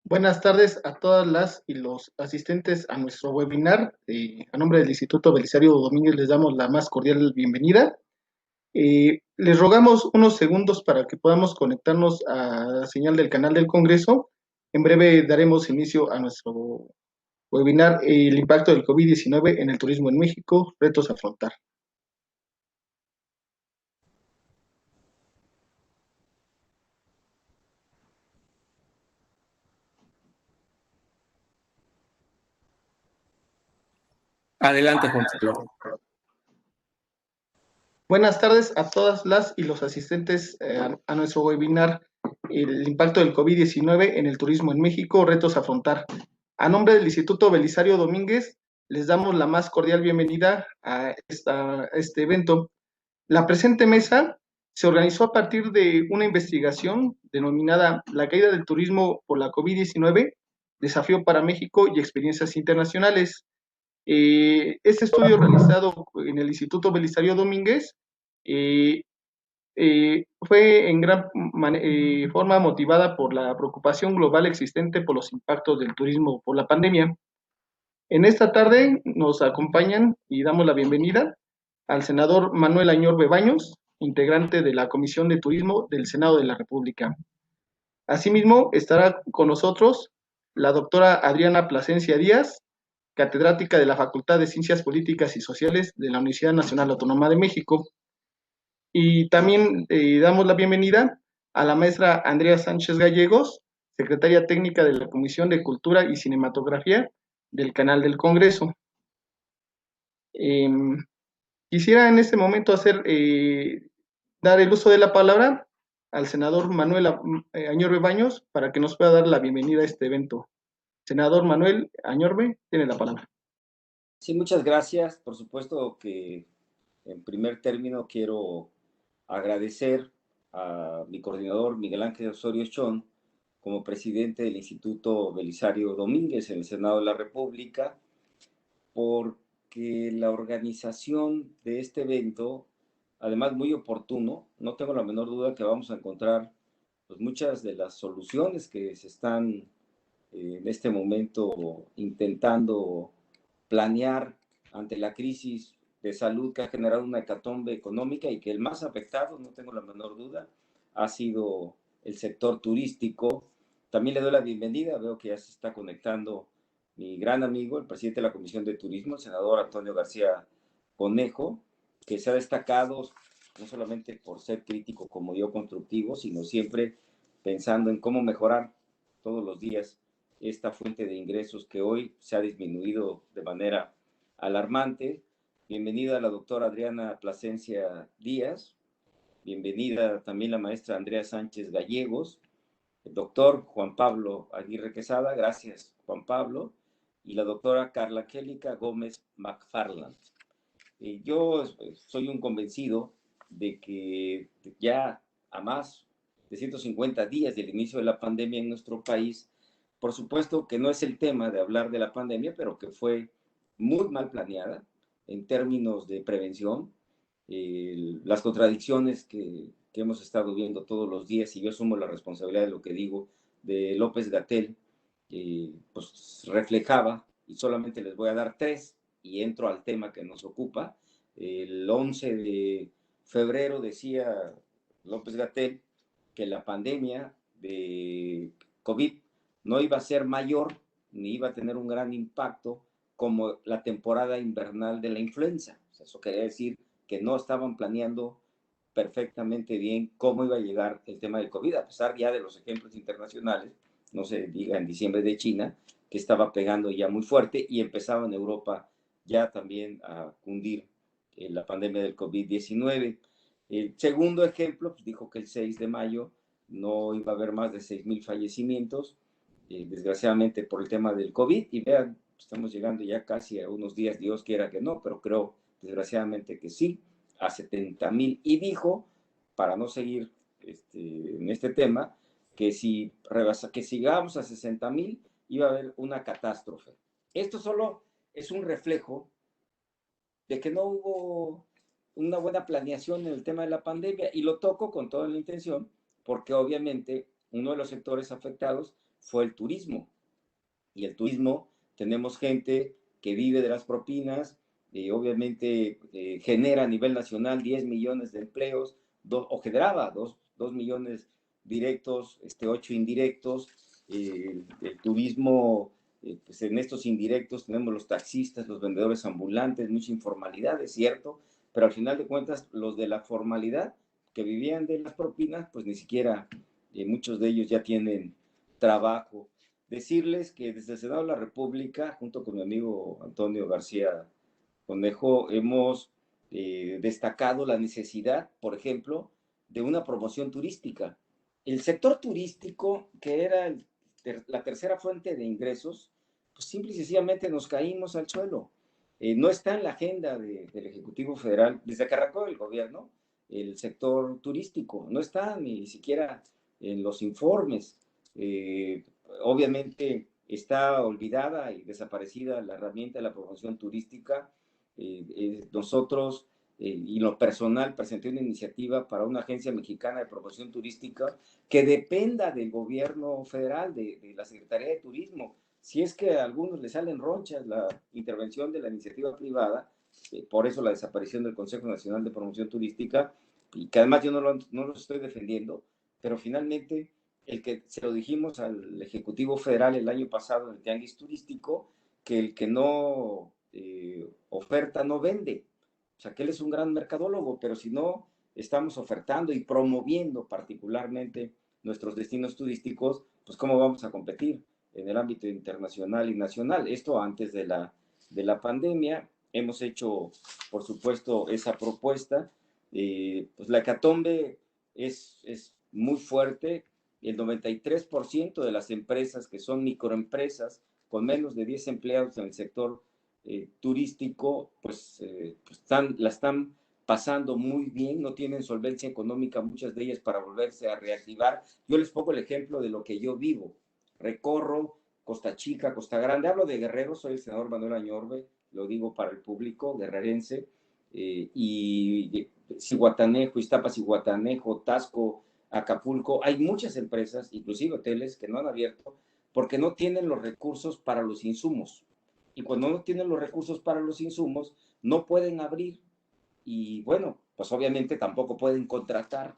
Buenas tardes a todas las y los asistentes a nuestro webinar. A nombre del Instituto Belisario Domínguez les damos la más cordial bienvenida. Les rogamos unos segundos para que podamos conectarnos a la señal del canal del Congreso. En breve daremos inicio a nuestro webinar, el impacto del COVID-19 en el turismo en México, retos a afrontar. Adelante, Juan Pablo. Buenas tardes a todas las y los asistentes a nuestro webinar, el impacto del COVID-19 en el turismo en México, retos a afrontar. A nombre del Instituto Belisario Domínguez, les damos la más cordial bienvenida a este evento. La presente mesa se organizó a partir de una investigación denominada La caída del turismo por la COVID-19, desafío para México y experiencias internacionales. Este estudio realizado en el Instituto Belisario Domínguez eh, fue en gran forma motivada por la preocupación global existente por los impactos del turismo por la pandemia. En esta tarde nos acompañan y damos la bienvenida al senador Manuel Añorbe Baños, integrante de la Comisión de Turismo del Senado de la República. Asimismo, estará con nosotros la doctora Adriana Plasencia Díaz, catedrática de la Facultad de Ciencias Políticas y Sociales de la Universidad Nacional Autónoma de México. Y también damos la bienvenida a la maestra Andrea Sánchez Gallegos, secretaria técnica de la Comisión de Cultura y Cinematografía del Canal del Congreso. Eh, Quisiera en este momento dar el uso de la palabra al senador Manuel Añorbe Baños para que nos pueda dar la bienvenida a este evento. Senador Manuel Añorbe, tiene la palabra. Sí, muchas gracias. Por supuesto que en primer término quiero agradecer a mi coordinador Miguel Ángel Osorio Chón como presidente del Instituto Belisario Domínguez en el Senado de la República, porque la organización de este evento, además muy oportuno, no tengo la menor duda que vamos a encontrar pues, muchas de las soluciones que se están en este momento intentando planear ante la crisis de salud que ha generado una hecatombe económica y que el más afectado, no tengo la menor duda, ha sido el sector turístico. También le doy la bienvenida, veo que ya se está conectando mi gran amigo, el presidente de la Comisión de Turismo, el senador Antonio García Conejo, que se ha destacado no solamente por ser crítico como yo constructivo, sino siempre pensando en cómo mejorar todos los días esta fuente de ingresos que hoy se ha disminuido de manera alarmante. Bienvenida a la doctora Adriana Plasencia Díaz, bienvenida también la maestra Andrea Sánchez Gallegos, el doctor Juan Pablo Aguirre Quesada, gracias Juan Pablo, y la doctora Carla Angélica Gómez McFarland. Yo soy un convencido de que ya a más de 150 días del inicio de la pandemia en nuestro país, por supuesto que no es el tema de hablar de la pandemia, pero que fue muy mal planeada en términos de prevención, las contradicciones que hemos estado viendo todos los días, y yo asumo la responsabilidad de lo que digo, de López-Gatell, pues reflejaba, y solamente les voy a dar tres, y entro al tema que nos ocupa. El 11 de febrero decía López-Gatell que la pandemia de COVID no iba a ser mayor ni iba a tener un gran impacto como la temporada invernal de la influenza. O sea, eso quería decir que no estaban planeando perfectamente bien cómo iba a llegar el tema del COVID, a pesar ya de los ejemplos internacionales, no se diga en diciembre de China, que estaba pegando ya muy fuerte y empezaba en Europa ya también a cundir la pandemia del COVID-19. El segundo ejemplo, pues dijo que el 6 de mayo no iba a haber más de 6,000 fallecimientos, desgraciadamente por el tema del COVID, y vean, estamos llegando ya casi a unos días, Dios quiera que no, pero creo desgraciadamente que sí, a 70,000, y dijo, para no seguir en este tema, que si llegamos a 60,000 iba a haber una catástrofe. Esto solo es un reflejo de que no hubo una buena planeación en el tema de la pandemia, y lo toco con toda la intención porque obviamente uno de los sectores afectados fue el turismo. Y el turismo, tenemos gente que vive de las propinas, obviamente genera a nivel nacional 10 millones de empleos, o generaba 2 millones directos, 8 indirectos. El turismo, pues en estos indirectos tenemos los taxistas, los vendedores ambulantes, mucha informalidad, es cierto, pero al final de cuentas los de la formalidad que vivían de las propinas, pues ni siquiera muchos de ellos ya tienen trabajo. Decirles que desde el Senado de la República, junto con mi amigo Antonio García Conejo, hemos destacado la necesidad, por ejemplo, de una promoción turística. El sector turístico, que era la tercera fuente de ingresos, pues simple y sencillamente nos caímos al suelo. No está en la agenda del Ejecutivo Federal, desde que arrancó el gobierno, el sector turístico, no está ni siquiera en los informes. Obviamente está olvidada y desaparecida la herramienta de la promoción turística. Nosotros, y lo personal, presenté una iniciativa para una agencia mexicana de promoción turística que dependa del gobierno federal, de la Secretaría de Turismo. Si es que a algunos les salen ronchas la intervención de la iniciativa privada, por eso la desaparición del Consejo Nacional de Promoción Turística, y que además yo no lo estoy defendiendo, pero finalmente el que se lo dijimos al Ejecutivo Federal el año pasado en el Tianguis Turístico, que el que no oferta no vende. O sea, que él es un gran mercadólogo, pero si no estamos ofertando y promoviendo particularmente nuestros destinos turísticos, pues cómo vamos a competir en el ámbito internacional y nacional. Esto antes de la pandemia. Hemos hecho, por supuesto, esa propuesta. Pues la hecatombe es muy fuerte. El 93% de las empresas que son microempresas con menos de 10 empleados en el sector turístico, pues la están pasando muy bien, no tienen solvencia económica muchas de ellas para volverse a reactivar. Yo les pongo el ejemplo de lo que yo vivo. Recorro Costa Chica, Costa Grande, hablo de Guerrero, soy el senador Manuel Añorbe, lo digo para el público guerrerense, y Zihuatanejo, Iztapas, Zihuatanejo, Tasco, Acapulco, hay muchas empresas, inclusive hoteles, que no han abierto porque no tienen los recursos para los insumos. Y cuando no tienen los recursos para los insumos, no pueden abrir. Y bueno, pues obviamente tampoco pueden contratar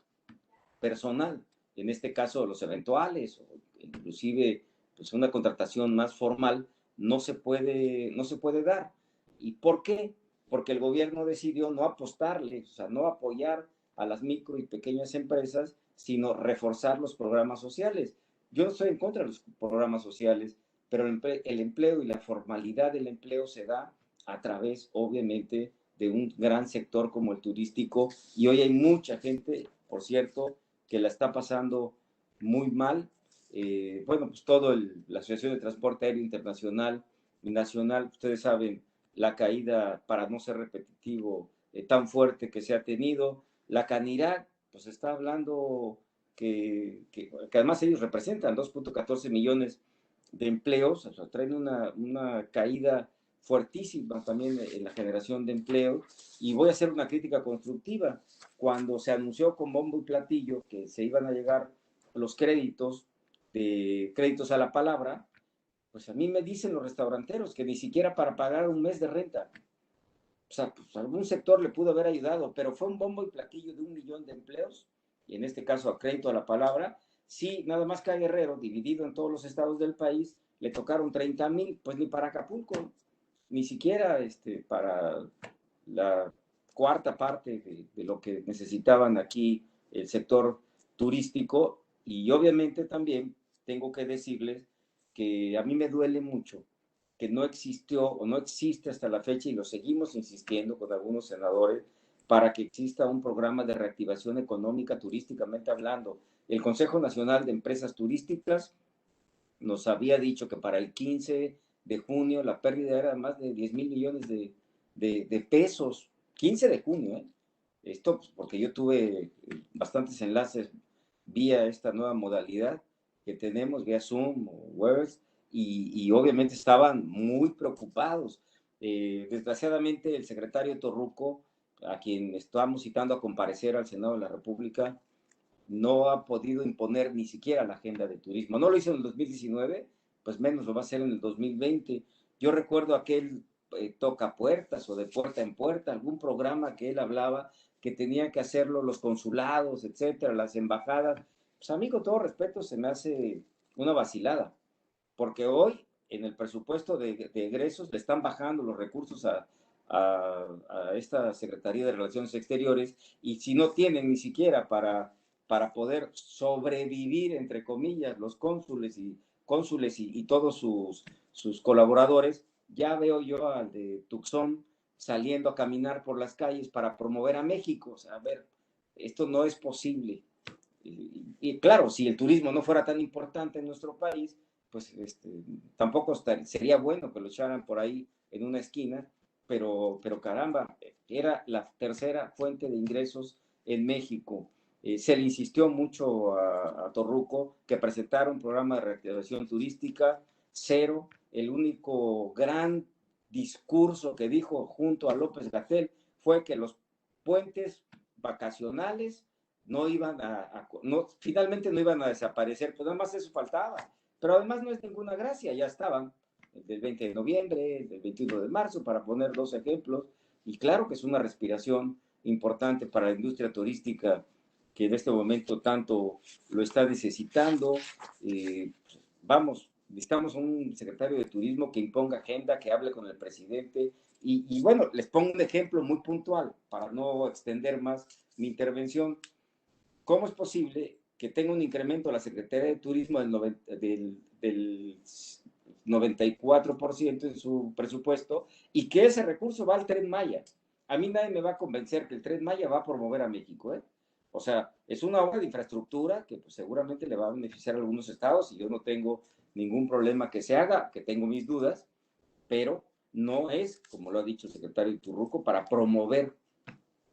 personal, en este caso los eventuales, o inclusive pues una contratación más formal, no se puede dar. ¿Y por qué? Porque el gobierno decidió no apostarle, o sea, no apoyar a las micro y pequeñas empresas, sino reforzar los programas sociales. Yo no estoy en contra de los programas sociales, pero el empleo y la formalidad del empleo se da a través, obviamente, de un gran sector como el turístico. Y hoy hay mucha gente, por cierto, que la está pasando muy mal. Bueno, pues la Asociación de Transporte Aéreo Internacional y Nacional, ustedes saben, la caída, para no ser repetitivo, tan fuerte que se ha tenido. La Canirac, pues está hablando que además ellos representan 2.14 millones de empleos, o sea, traen una caída fuertísima también en la generación de empleo. Y voy a hacer una crítica constructiva. Cuando se anunció con bombo y platillo que se iban a llegar los créditos a la palabra, pues a mí me dicen los restauranteros que ni siquiera para pagar un mes de renta. O sea, pues algún sector le pudo haber ayudado, pero fue un bombo y platillo de 1 millón de empleos, y en este caso a crédito a la palabra. Sí, nada más que a Guerrero, dividido en todos los estados del país, le tocaron 30,000, pues ni para Acapulco, ni siquiera para la cuarta parte de lo que necesitaban aquí el sector turístico. Y obviamente también tengo que decirles que a mí me duele mucho que no existió o no existe hasta la fecha, y lo seguimos insistiendo con algunos senadores, para que exista un programa de reactivación económica turísticamente hablando. El Consejo Nacional de Empresas Turísticas nos había dicho que para el 15 de junio la pérdida era más de 10,000 millones de pesos. 15 de junio, ¿eh? Esto pues, porque yo tuve bastantes enlaces vía esta nueva modalidad que tenemos, vía Zoom o Webex, y obviamente estaban muy preocupados. Desgraciadamente el secretario Torruco, a quien estamos citando a comparecer al Senado de la República, no ha podido imponer ni siquiera la agenda de turismo. No lo hizo en el 2019, pues menos lo va a hacer en el 2020. Yo recuerdo aquel toca puertas o de puerta en puerta, algún programa que él hablaba que tenían que hacerlo los consulados, etcétera, las embajadas. Pues a mí, con todo respeto, se me hace una vacilada, porque hoy en el presupuesto de egresos le están bajando los recursos a esta Secretaría de Relaciones Exteriores, y si no tienen ni siquiera para poder sobrevivir, entre comillas, los cónsules y todos sus colaboradores, ya veo yo al de Tucson saliendo a caminar por las calles para promover a México. O sea, a ver, esto no es posible. Y claro, si el turismo no fuera tan importante en nuestro país, pues tampoco sería bueno que lo echaran por ahí en una esquina, pero caramba, era la tercera fuente de ingresos en México. Se le insistió mucho a Torruco que presentara un programa de reactivación turística, cero. El único gran discurso que dijo junto a López-Gatell fue que los puentes vacacionales no iban finalmente no iban a desaparecer, pues nada más eso faltaba. Pero además no es ninguna gracia, ya estaban el del 20 de noviembre, el del 21 de marzo, para poner dos ejemplos, y claro que es una respiración importante para la industria turística que en este momento tanto lo está necesitando. Vamos, necesitamos un secretario de turismo que imponga agenda, que hable con el presidente, y bueno, les pongo un ejemplo muy puntual para no extender más mi intervención. ¿Cómo es posible que tenga un incremento la Secretaría de Turismo del 94% en su presupuesto, y que ese recurso va al Tren Maya? A mí nadie me va a convencer que el Tren Maya va a promover a México, ¿eh? O sea, es una obra de infraestructura que pues, seguramente le va a beneficiar a algunos estados, y yo no tengo ningún problema que se haga, que tengo mis dudas, pero no es, como lo ha dicho el secretario Turruco, para promover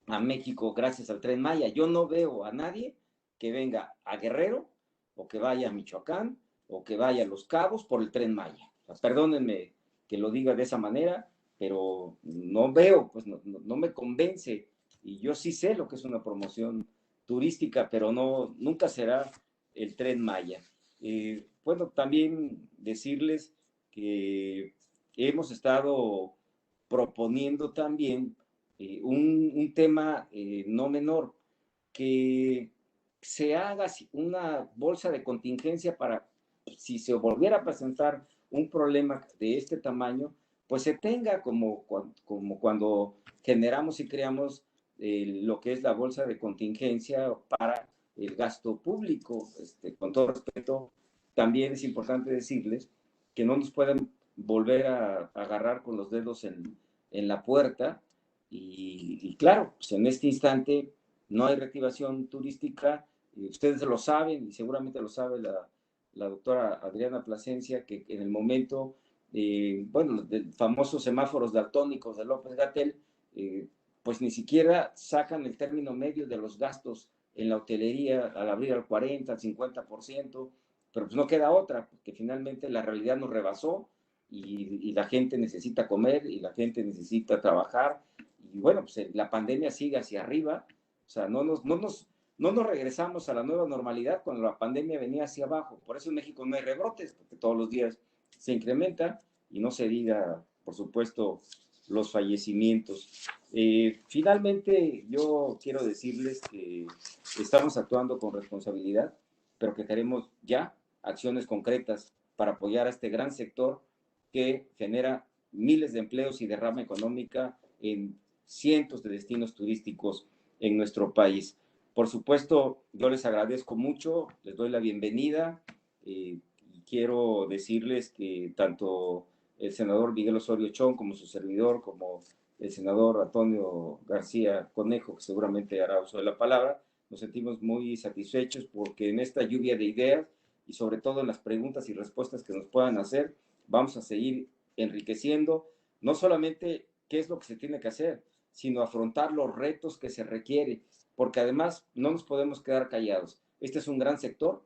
a México gracias al Tren Maya. Yo no veo a nadie que venga a Guerrero, o que vaya a Michoacán, o que vaya a Los Cabos por el Tren Maya. O sea, perdónenme que lo diga de esa manera, pero no veo, pues no me convence. Y yo sí sé lo que es una promoción turística, pero nunca será el Tren Maya. Bueno, también decirles que hemos estado proponiendo también un tema no menor, que se haga una bolsa de contingencia para, si se volviera a presentar un problema de este tamaño, pues se tenga como cuando generamos y creamos lo que es la bolsa de contingencia para el gasto público. Con todo respeto, también es importante decirles que no nos pueden volver a agarrar con los dedos en la puerta. Y claro, pues en este instante no hay reactivación turística. Ustedes lo saben, y seguramente lo sabe la doctora Adriana Plasencia, que en el momento, bueno, de famosos semáforos daltónicos de López-Gatell, pues ni siquiera sacan el término medio de los gastos en la hotelería al abrir al 40, al 50%, pero pues no queda otra, porque finalmente la realidad nos rebasó, y la gente necesita comer, y la gente necesita trabajar, y bueno, pues la pandemia sigue hacia arriba. O sea, no nos regresamos a la nueva normalidad cuando la pandemia venía hacia abajo. Por eso en México no hay rebrotes, porque todos los días se incrementa, y no se diga, por supuesto, los fallecimientos. Finalmente, yo quiero decirles que estamos actuando con responsabilidad, pero que queremos ya acciones concretas para apoyar a este gran sector que genera miles de empleos y derrama económica en cientos de destinos turísticos en nuestro país. Por supuesto, yo les agradezco mucho, les doy la bienvenida, y quiero decirles que tanto el senador Miguel Osorio Chong como su servidor, como el senador Antonio García Conejo, que seguramente hará uso de la palabra, nos sentimos muy satisfechos porque en esta lluvia de ideas, y sobre todo en las preguntas y respuestas que nos puedan hacer, vamos a seguir enriqueciendo no solamente qué es lo que se tiene que hacer, sino afrontar los retos que se requiere, porque además no nos podemos quedar callados. Este es un gran sector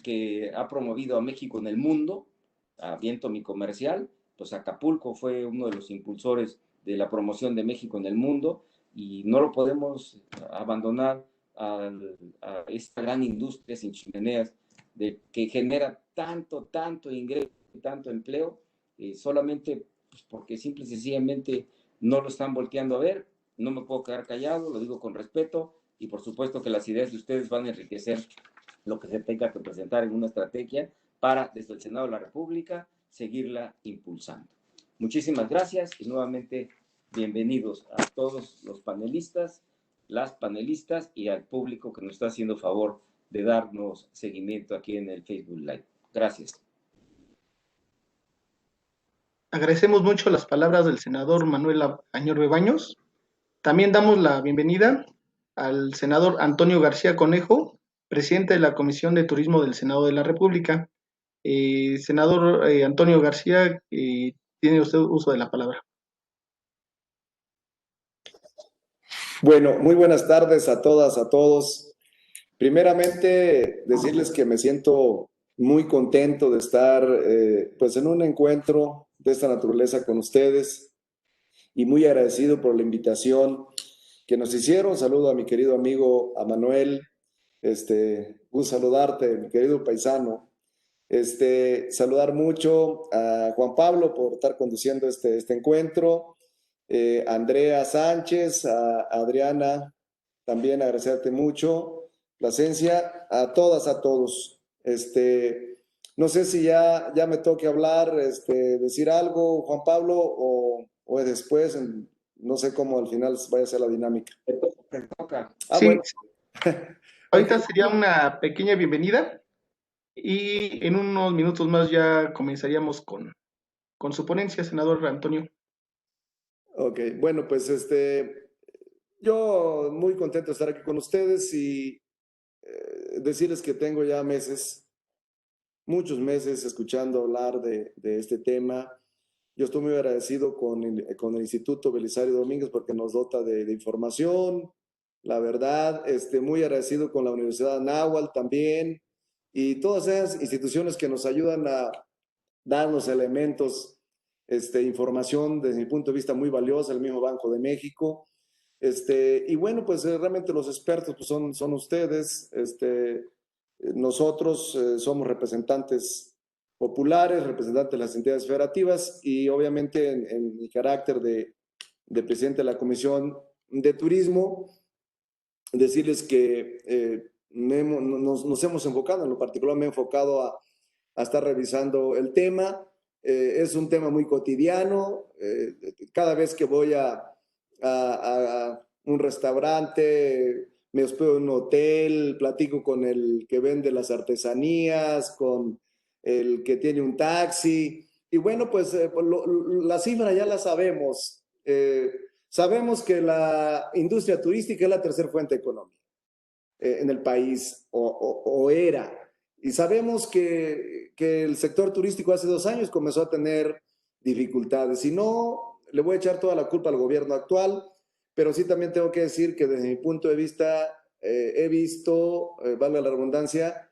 que ha promovido a México en el mundo, a viento mi comercial. Pues Acapulco fue uno de los impulsores de la promoción de México en el mundo, y no lo podemos abandonar a esta gran industria sin chimeneas que genera tanto ingreso, tanto empleo, solamente pues, porque simple y sencillamente no lo están volteando a ver. No me puedo quedar callado, lo digo con respeto, y por supuesto que las ideas de ustedes van a enriquecer lo que se tenga que presentar en una estrategia para, desde el Senado de la República, seguirla impulsando. Muchísimas gracias y nuevamente bienvenidos a todos los panelistas, las panelistas y al público que nos está haciendo favor de darnos seguimiento aquí en el Facebook Live. Gracias. Agradecemos mucho las palabras del senador Manuel Añorbe Baños. También damos la bienvenida al senador Antonio García Conejo, presidente de la Comisión de Turismo del Senado de la República. Senador Antonio García, tiene usted uso de la palabra. Bueno, muy buenas tardes a todas, a todos. Primeramente, decirles que me siento muy contento de estar pues en un encuentro de esta naturaleza con ustedes y muy agradecido por la invitación que nos hicieron. Saludo a mi querido amigo, a Manuel. Un saludarte, mi querido paisano. Saludar mucho a Juan Pablo por estar conduciendo este encuentro. Andrea Sánchez, a Adriana, también agradecerte mucho, Plasencia, a todas, a todos. No sé si ya me toque hablar, decir algo, Juan Pablo, o después, no sé cómo al final vaya a ser la dinámica. Te toca. Sí, bueno. Ahorita sería una pequeña bienvenida y en unos minutos más ya comenzaríamos con su ponencia, senador Antonio. Ok, bueno, pues yo muy contento de estar aquí con ustedes y decirles que tengo ya meses, muchos meses escuchando hablar de este tema. Yo estoy muy agradecido con el Instituto Belisario Domínguez porque nos dota de información, la verdad, muy agradecido con la Universidad Anáhuac también y todas esas instituciones que nos ayudan a darnos elementos, información desde mi punto de vista muy valiosa, el mismo Banco de México. Y bueno, pues realmente los expertos pues son ustedes. Nosotros somos representantes populares, representantes de las entidades federativas y obviamente en mi carácter de presidente de la Comisión de Turismo, decirles que nos hemos enfocado, en lo particular me he enfocado a estar revisando el tema. Es un tema muy cotidiano. Cada vez que voy a un restaurante, me hospedo en un hotel, platico con el que vende las artesanías, con el que tiene un taxi. Y bueno, pues la cifra ya la sabemos. Sabemos que la industria turística es la tercera fuente económica en el país, o era. Y sabemos que el sector turístico hace 2 años comenzó a tener dificultades. Y no le voy a echar toda la culpa al gobierno actual, pero sí también tengo que decir que desde mi punto de vista he visto, valga la redundancia,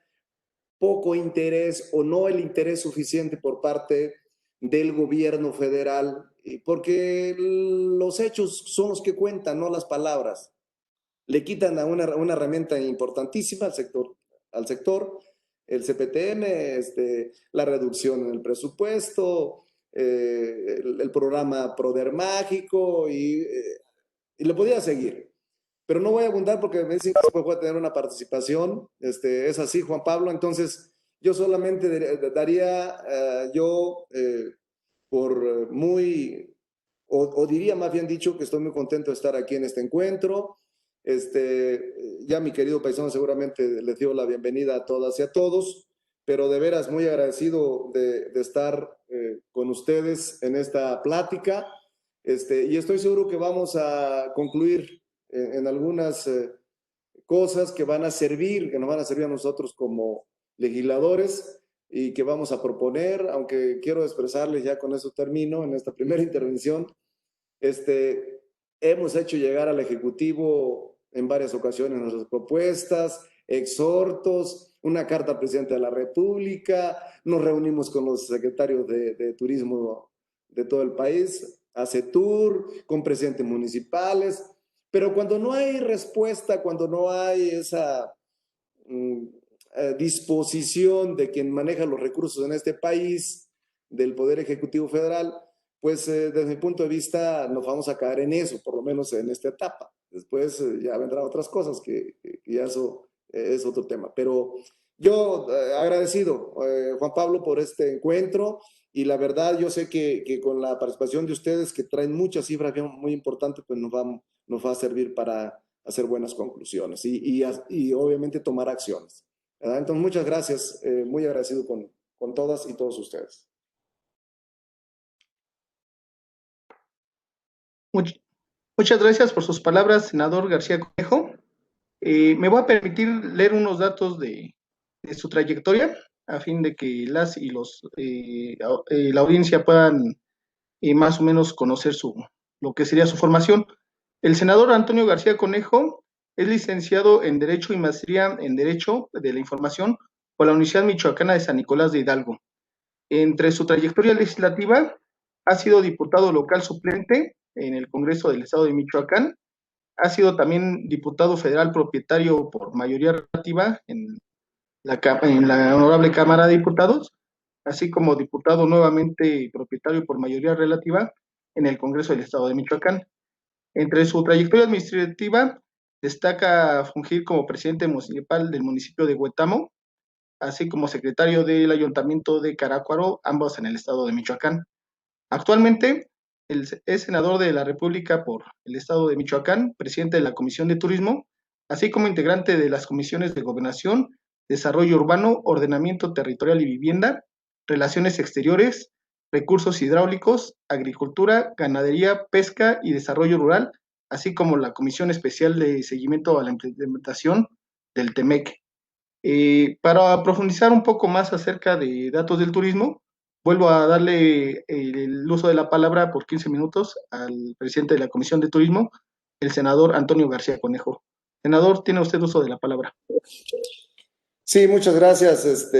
poco interés o no el interés suficiente por parte del gobierno federal, porque los hechos son los que cuentan, no las palabras. Le quitan a una herramienta importantísima al sector, el CPTM, la reducción en el presupuesto, el programa Proder Mágico y le podía seguir. Pero no voy a abundar porque me dicen que después voy a tener una participación. Es así, Juan Pablo. Entonces, yo solamente daría por muy, o diría más bien dicho que estoy muy contento de estar aquí en este encuentro. Ya mi querido paisano seguramente les dio la bienvenida a todas y a todos, pero de veras muy agradecido de estar con ustedes en esta plática. Y estoy seguro que vamos a concluir en algunas cosas que van a servir, que nos van a servir a nosotros como legisladores y que vamos a proponer, aunque quiero expresarles, ya con eso termino, en esta primera intervención, hemos hecho llegar al Ejecutivo en varias ocasiones nuestras propuestas, exhortos, una carta al presidente de la República, nos reunimos con los secretarios de turismo de todo el país, ACETUR, con presidentes municipales, Pero cuando no hay respuesta, cuando no hay esa disposición de quien maneja los recursos en este país, del Poder Ejecutivo Federal, pues desde mi punto de vista nos vamos a caer en eso, por lo menos en esta etapa. Después ya vendrán otras cosas que ya eso es otro tema. Pero yo agradecido, Juan Pablo, por este encuentro. Y la verdad, yo sé que con la participación de ustedes, que traen muchas cifras muy importantes, pues nos va a servir para hacer buenas conclusiones y obviamente tomar acciones, ¿verdad? Entonces, muchas gracias, muy agradecido con todas y todos ustedes. Muchas gracias por sus palabras, senador García Conejo. Me voy a permitir leer unos datos de su trayectoria a fin de que las y la audiencia puedan más o menos conocer lo que sería su formación. El senador Antonio García Conejo es licenciado en Derecho y maestría en Derecho de la Información por la Universidad Michoacana de San Nicolás de Hidalgo. Entre su trayectoria legislativa, ha sido diputado local suplente en el Congreso del Estado de Michoacán, ha sido también diputado federal propietario por mayoría relativa en la Honorable Cámara de Diputados, así como diputado nuevamente propietario por mayoría relativa en el Congreso del Estado de Michoacán. Entre su trayectoria administrativa, destaca fungir como presidente municipal del municipio de Huetamo, así como secretario del Ayuntamiento de Carácuaro, ambos en el Estado de Michoacán. Actualmente es senador de la República por el Estado de Michoacán, presidente de la Comisión de Turismo, así como integrante de las comisiones de Gobernación, Desarrollo Urbano, Ordenamiento Territorial y Vivienda, Relaciones Exteriores, Recursos Hidráulicos, Agricultura, Ganadería, Pesca y Desarrollo Rural, así como la Comisión Especial de Seguimiento a la Implementación del TEMEC. Para profundizar un poco más acerca de datos del turismo, vuelvo a darle el uso de la palabra por 15 minutos al presidente de la Comisión de Turismo, el senador Antonio García Conejo. Senador, tiene usted uso de la palabra. Sí, muchas gracias,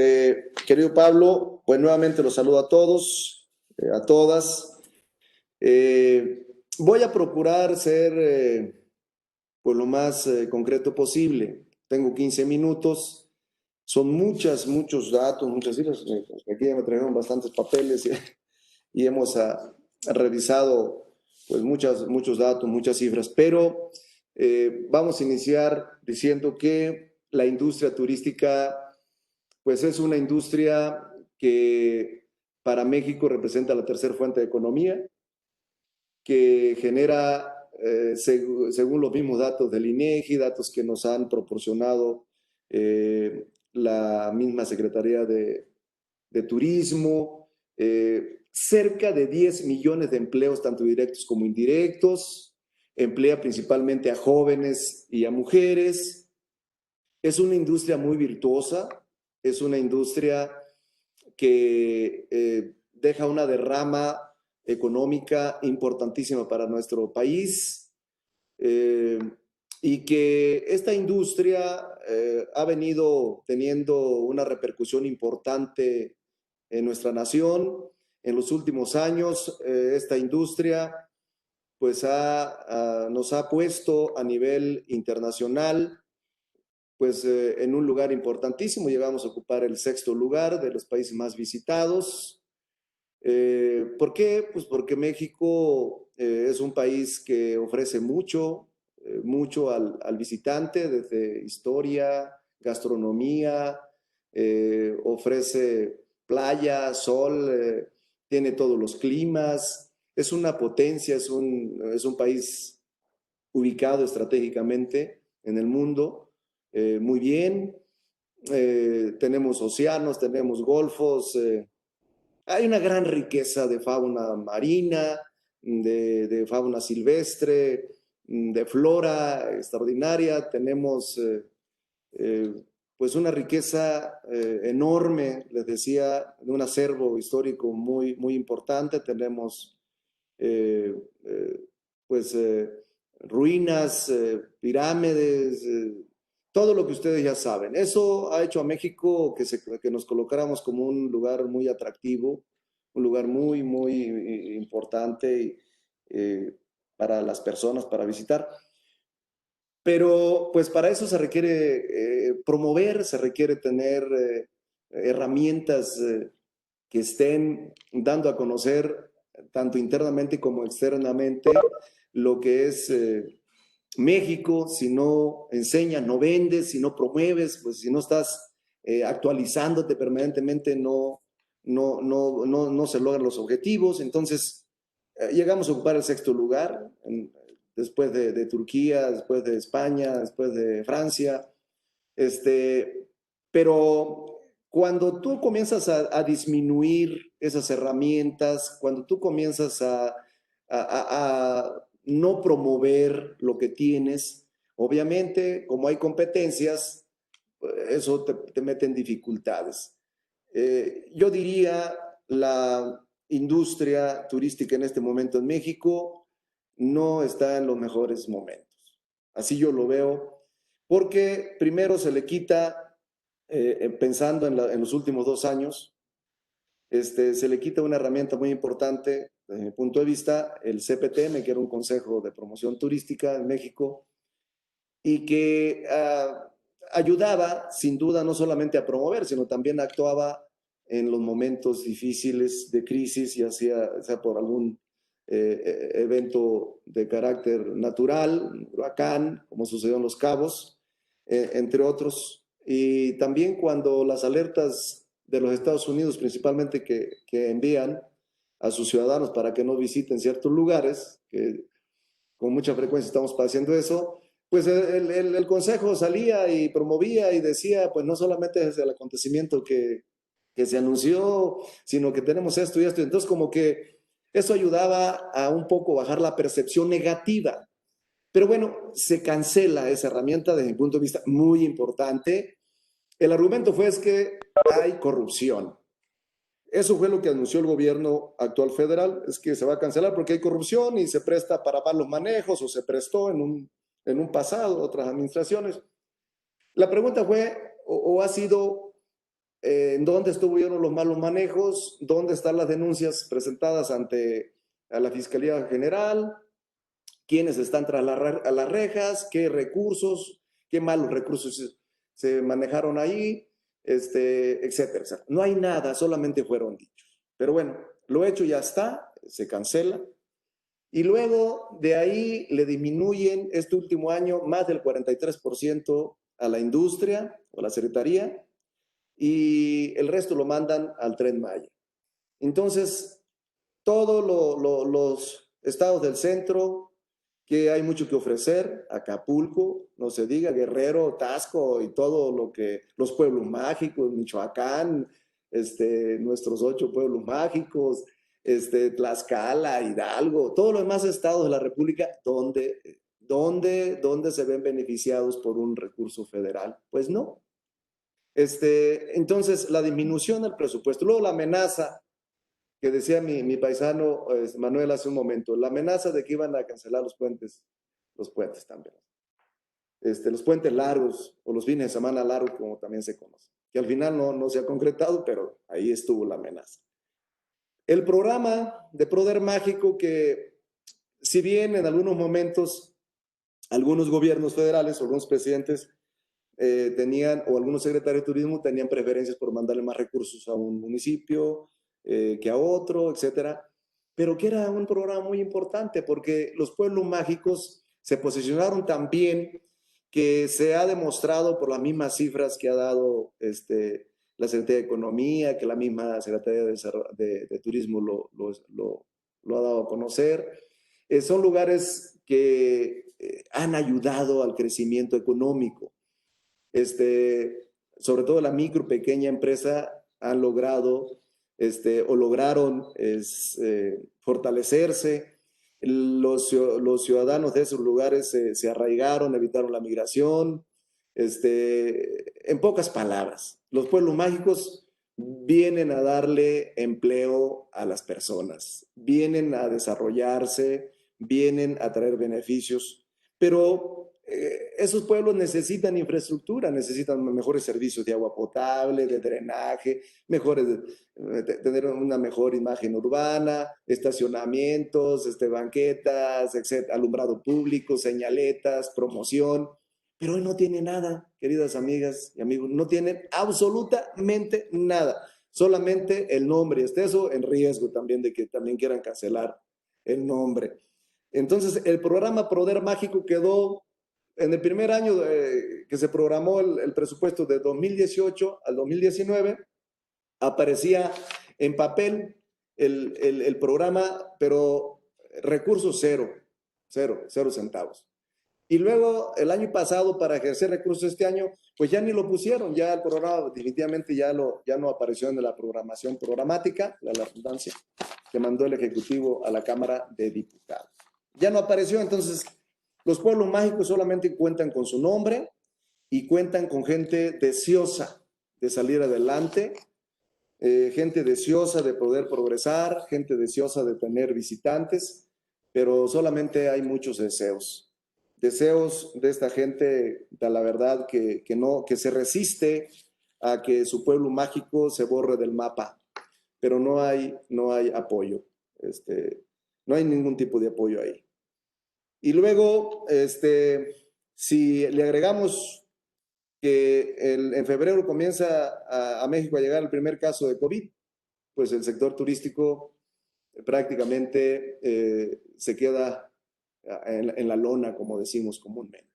querido Pablo. Pues nuevamente los saludo a todos, a todas. Voy a procurar ser pues lo más concreto posible. Tengo 15 minutos. Son muchos datos, muchas cifras. Aquí ya me trajeron bastantes papeles y hemos revisado pues muchos datos, muchas cifras, pero vamos a iniciar diciendo que la industria turística pues es una industria que para México representa la tercera fuente de economía, que genera, según los mismos datos del INEGI, datos que nos han proporcionado la misma Secretaría de Turismo, cerca de 10 millones de empleos, tanto directos como indirectos, emplea principalmente a jóvenes y a mujeres. Es una industria muy virtuosa, es una industria que deja una derrama económica importantísima para nuestro país, y que esta industria ha venido teniendo una repercusión importante en nuestra nación. En los últimos años, esta industria pues nos ha puesto a nivel internacional pues en un lugar importantísimo. Llegamos a ocupar el 6º lugar de los países más visitados. ¿Por qué? Pues porque México es un país que ofrece mucho al visitante, desde historia, gastronomía, ofrece playa, sol, tiene todos los climas, es una potencia, es un país ubicado estratégicamente en el mundo, muy bien. Tenemos océanos, tenemos golfos, hay una gran riqueza de fauna marina, de fauna silvestre, de flora extraordinaria. Tenemos pues una riqueza enorme, les decía, de un acervo histórico muy importante. Tenemos pues ruinas, pirámides, todo lo que ustedes ya saben. Eso ha hecho a México que nos colocáramos como un lugar muy atractivo, un lugar muy importante para las personas, para visitar. Pero pues para eso se requiere promover, se requiere tener herramientas que estén dando a conocer tanto internamente como externamente lo que es México. Si no enseñas, no vendes, si no promueves, pues si no estás actualizándote permanentemente, no se logran los objetivos. Entonces, llegamos a ocupar el 6º lugar, después de Turquía, después de España, después de Francia. Pero cuando tú comienzas a disminuir esas herramientas, cuando tú comienzas a no promover lo que tienes, obviamente, como hay competencias, eso te mete en dificultades. Yo diría, la industria turística en este momento en México no está en los mejores momentos. Así yo lo veo, porque primero se le quita, pensando en los últimos 2 años, se le quita una herramienta muy importante, desde mi punto de vista, el CPTM, que era un Consejo de Promoción Turística en México, y que ayudaba, sin duda, no solamente a promover, sino también actuaba en los momentos difíciles de crisis, ya sea por algún evento de carácter natural, huracán, como sucedió en Los Cabos, entre otros. Y también cuando las alertas de los Estados Unidos, principalmente que envían a sus ciudadanos para que no visiten ciertos lugares, que con mucha frecuencia estamos padeciendo eso, pues el Consejo salía y promovía y decía, pues no solamente es el acontecimiento que se anunció, sino que tenemos esto y esto. Entonces, como que eso ayudaba a un poco bajar la percepción negativa. Pero bueno, se cancela esa herramienta desde mi punto de vista muy importante. El argumento fue es que hay corrupción. Eso fue lo que anunció el gobierno actual federal, es que se va a cancelar porque hay corrupción y se presta para malos manejos, o se prestó en un pasado, otras administraciones. La pregunta fue, o ha sido, ¿en dónde estuvieron los malos manejos? ¿Dónde están las denuncias presentadas ante a la Fiscalía General? ¿Quiénes están tras las rejas? ¿Qué recursos? ¿Qué malos recursos se manejaron ahí? Etcétera, etcétera. No hay nada, solamente fueron dichos. Pero bueno, lo hecho ya está, se cancela. Y luego de ahí le disminuyen este último año más del 43% a la industria o a la secretaría, y el resto lo mandan al Tren Maya. Entonces, todos los estados del centro, que hay mucho que ofrecer, Acapulco, no se diga, Guerrero, Tasco y todo lo que, los pueblos mágicos, Michoacán, nuestros 8 pueblos mágicos, Tlaxcala, Hidalgo, todos los demás estados de la República, ¿dónde se ven beneficiados por un recurso federal? Pues no. Entonces, la disminución del presupuesto, luego la amenaza que decía mi paisano Manuel hace un momento, la amenaza de que iban a cancelar los puentes también, los puentes largos o los fines de semana largos, como también se conoce, que al final no se ha concretado, pero ahí estuvo la amenaza. El programa de Proder Mágico, que si bien en algunos momentos algunos gobiernos federales o algunos presidentes tenían, o algunos secretarios de turismo tenían preferencias por mandarle más recursos a un municipio que a otro, etcétera, pero que era un programa muy importante porque los pueblos mágicos se posicionaron tan bien que se ha demostrado por las mismas cifras que ha dado la Secretaría de Economía, que la misma Secretaría de Turismo lo ha dado a conocer. Son lugares que han ayudado al crecimiento económico. Sobre todo la micro, pequeña empresa han logrado o lograron fortalecerse. Los ciudadanos de esos lugares se arraigaron, evitaron la migración. En pocas palabras, los pueblos mágicos vienen a darle empleo a las personas, vienen a desarrollarse, vienen a traer beneficios, pero esos pueblos necesitan infraestructura, necesitan mejores servicios de agua potable, de drenaje, tener una mejor imagen urbana, estacionamientos, banquetas, etcétera, alumbrado público, señaletas, promoción. Pero hoy no tiene nada, queridas amigas y amigos, no tienen absolutamente nada, solamente el nombre. Está eso en riesgo también de que también quieran cancelar el nombre. Entonces, el programa Poder Mágico quedó en el primer año que se programó el presupuesto de 2018 al 2019, aparecía en papel el programa, pero recursos cero centavos. Y luego, el año pasado, para ejercer recursos este año, pues ya ni lo pusieron, ya el programa definitivamente ya no apareció en la programación programática, la redundancia, que mandó el Ejecutivo a la Cámara de Diputados. Ya no apareció, entonces los pueblos mágicos solamente cuentan con su nombre y cuentan con gente deseosa de salir adelante, gente deseosa de poder progresar, gente deseosa de tener visitantes, pero solamente hay muchos deseos de esta gente, de la verdad, que se resiste a que su pueblo mágico se borre del mapa, pero no hay apoyo, no hay ningún tipo de apoyo ahí. Y luego, si le agregamos que en febrero comienza a México a llegar el primer caso de COVID, pues el sector turístico prácticamente se queda en la lona, como decimos comúnmente.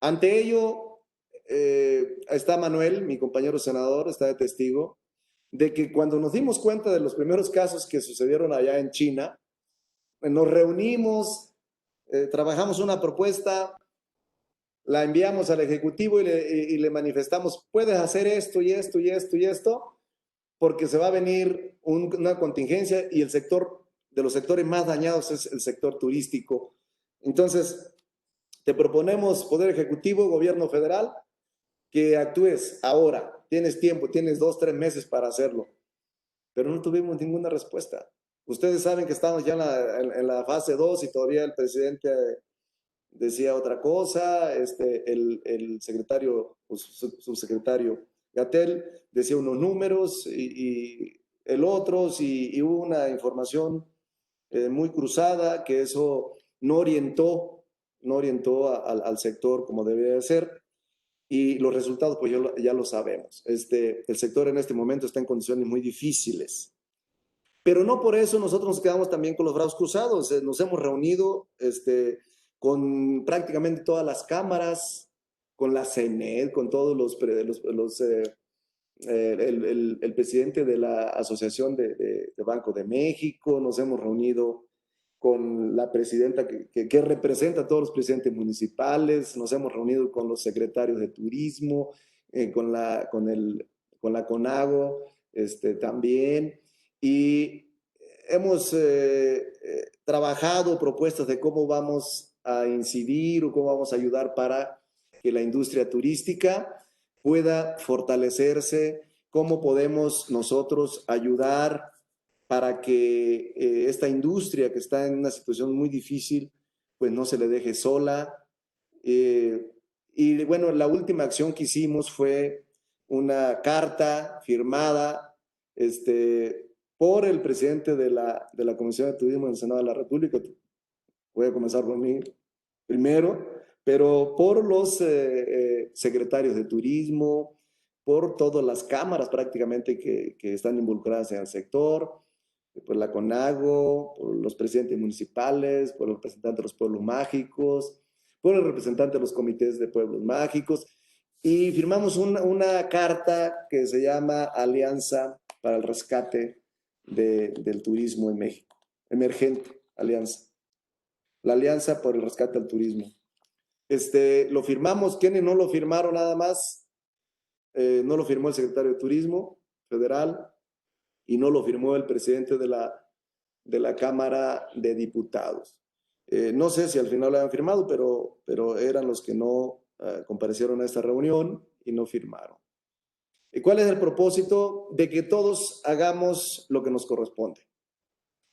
Ante ello, está Manuel, mi compañero senador, está de testigo, de que cuando nos dimos cuenta de los primeros casos que sucedieron allá en China, nos reunimos, trabajamos una propuesta, la enviamos al Ejecutivo y le manifestamos, puedes hacer esto y esto y esto y esto, porque se va a venir una contingencia y el sector de los sectores más dañados es el sector turístico. Entonces, te proponemos, Poder Ejecutivo, Gobierno Federal, que actúes ahora. Tienes tiempo, tienes 2, 3 meses para hacerlo. Pero no tuvimos ninguna respuesta. Ustedes saben que estamos ya en la fase 2 y todavía el presidente decía otra cosa, el secretario, subsecretario Gatell decía unos números y el otro, y hubo una información muy cruzada, que eso no orientó al sector como debía de ser, y los resultados pues ya lo sabemos. El sector en este momento está en condiciones muy difíciles. Pero no por eso nosotros nos quedamos también con los brazos cruzados. Nos hemos reunido con prácticamente todas las cámaras, con la CENED, con todos el presidente de la Asociación de Banco de México, nos hemos reunido con la presidenta que representa a todos los presidentes municipales, nos hemos reunido con los secretarios de turismo, con la CONAGO también, y hemos trabajado propuestas de cómo vamos a incidir o cómo vamos a ayudar para que la industria turística pueda fortalecerse, cómo podemos nosotros ayudar para que esta industria que está en una situación muy difícil, pues no se le deje sola. Y bueno, la última acción que hicimos fue una carta firmada por el presidente de la Comisión de Turismo del Senado de la República. Voy a comenzar por mí primero, pero por los secretarios de turismo, por todas las cámaras prácticamente que están involucradas en el sector, por la CONAGO, por los presidentes municipales, por los representantes de los pueblos mágicos, por el representante de los comités de pueblos mágicos, y firmamos una carta que se llama Alianza para el Rescate del Turismo en México. Emergente, alianza. La Alianza por el Rescate al Turismo. Lo firmamos. ¿Quiénes no lo firmaron nada más? No lo firmó el secretario de Turismo Federal y no lo firmó el presidente de la Cámara de Diputados. No sé si al final lo habían firmado, pero eran los que no comparecieron a esta reunión y no firmaron. ¿Y cuál es el propósito? De que todos hagamos lo que nos corresponde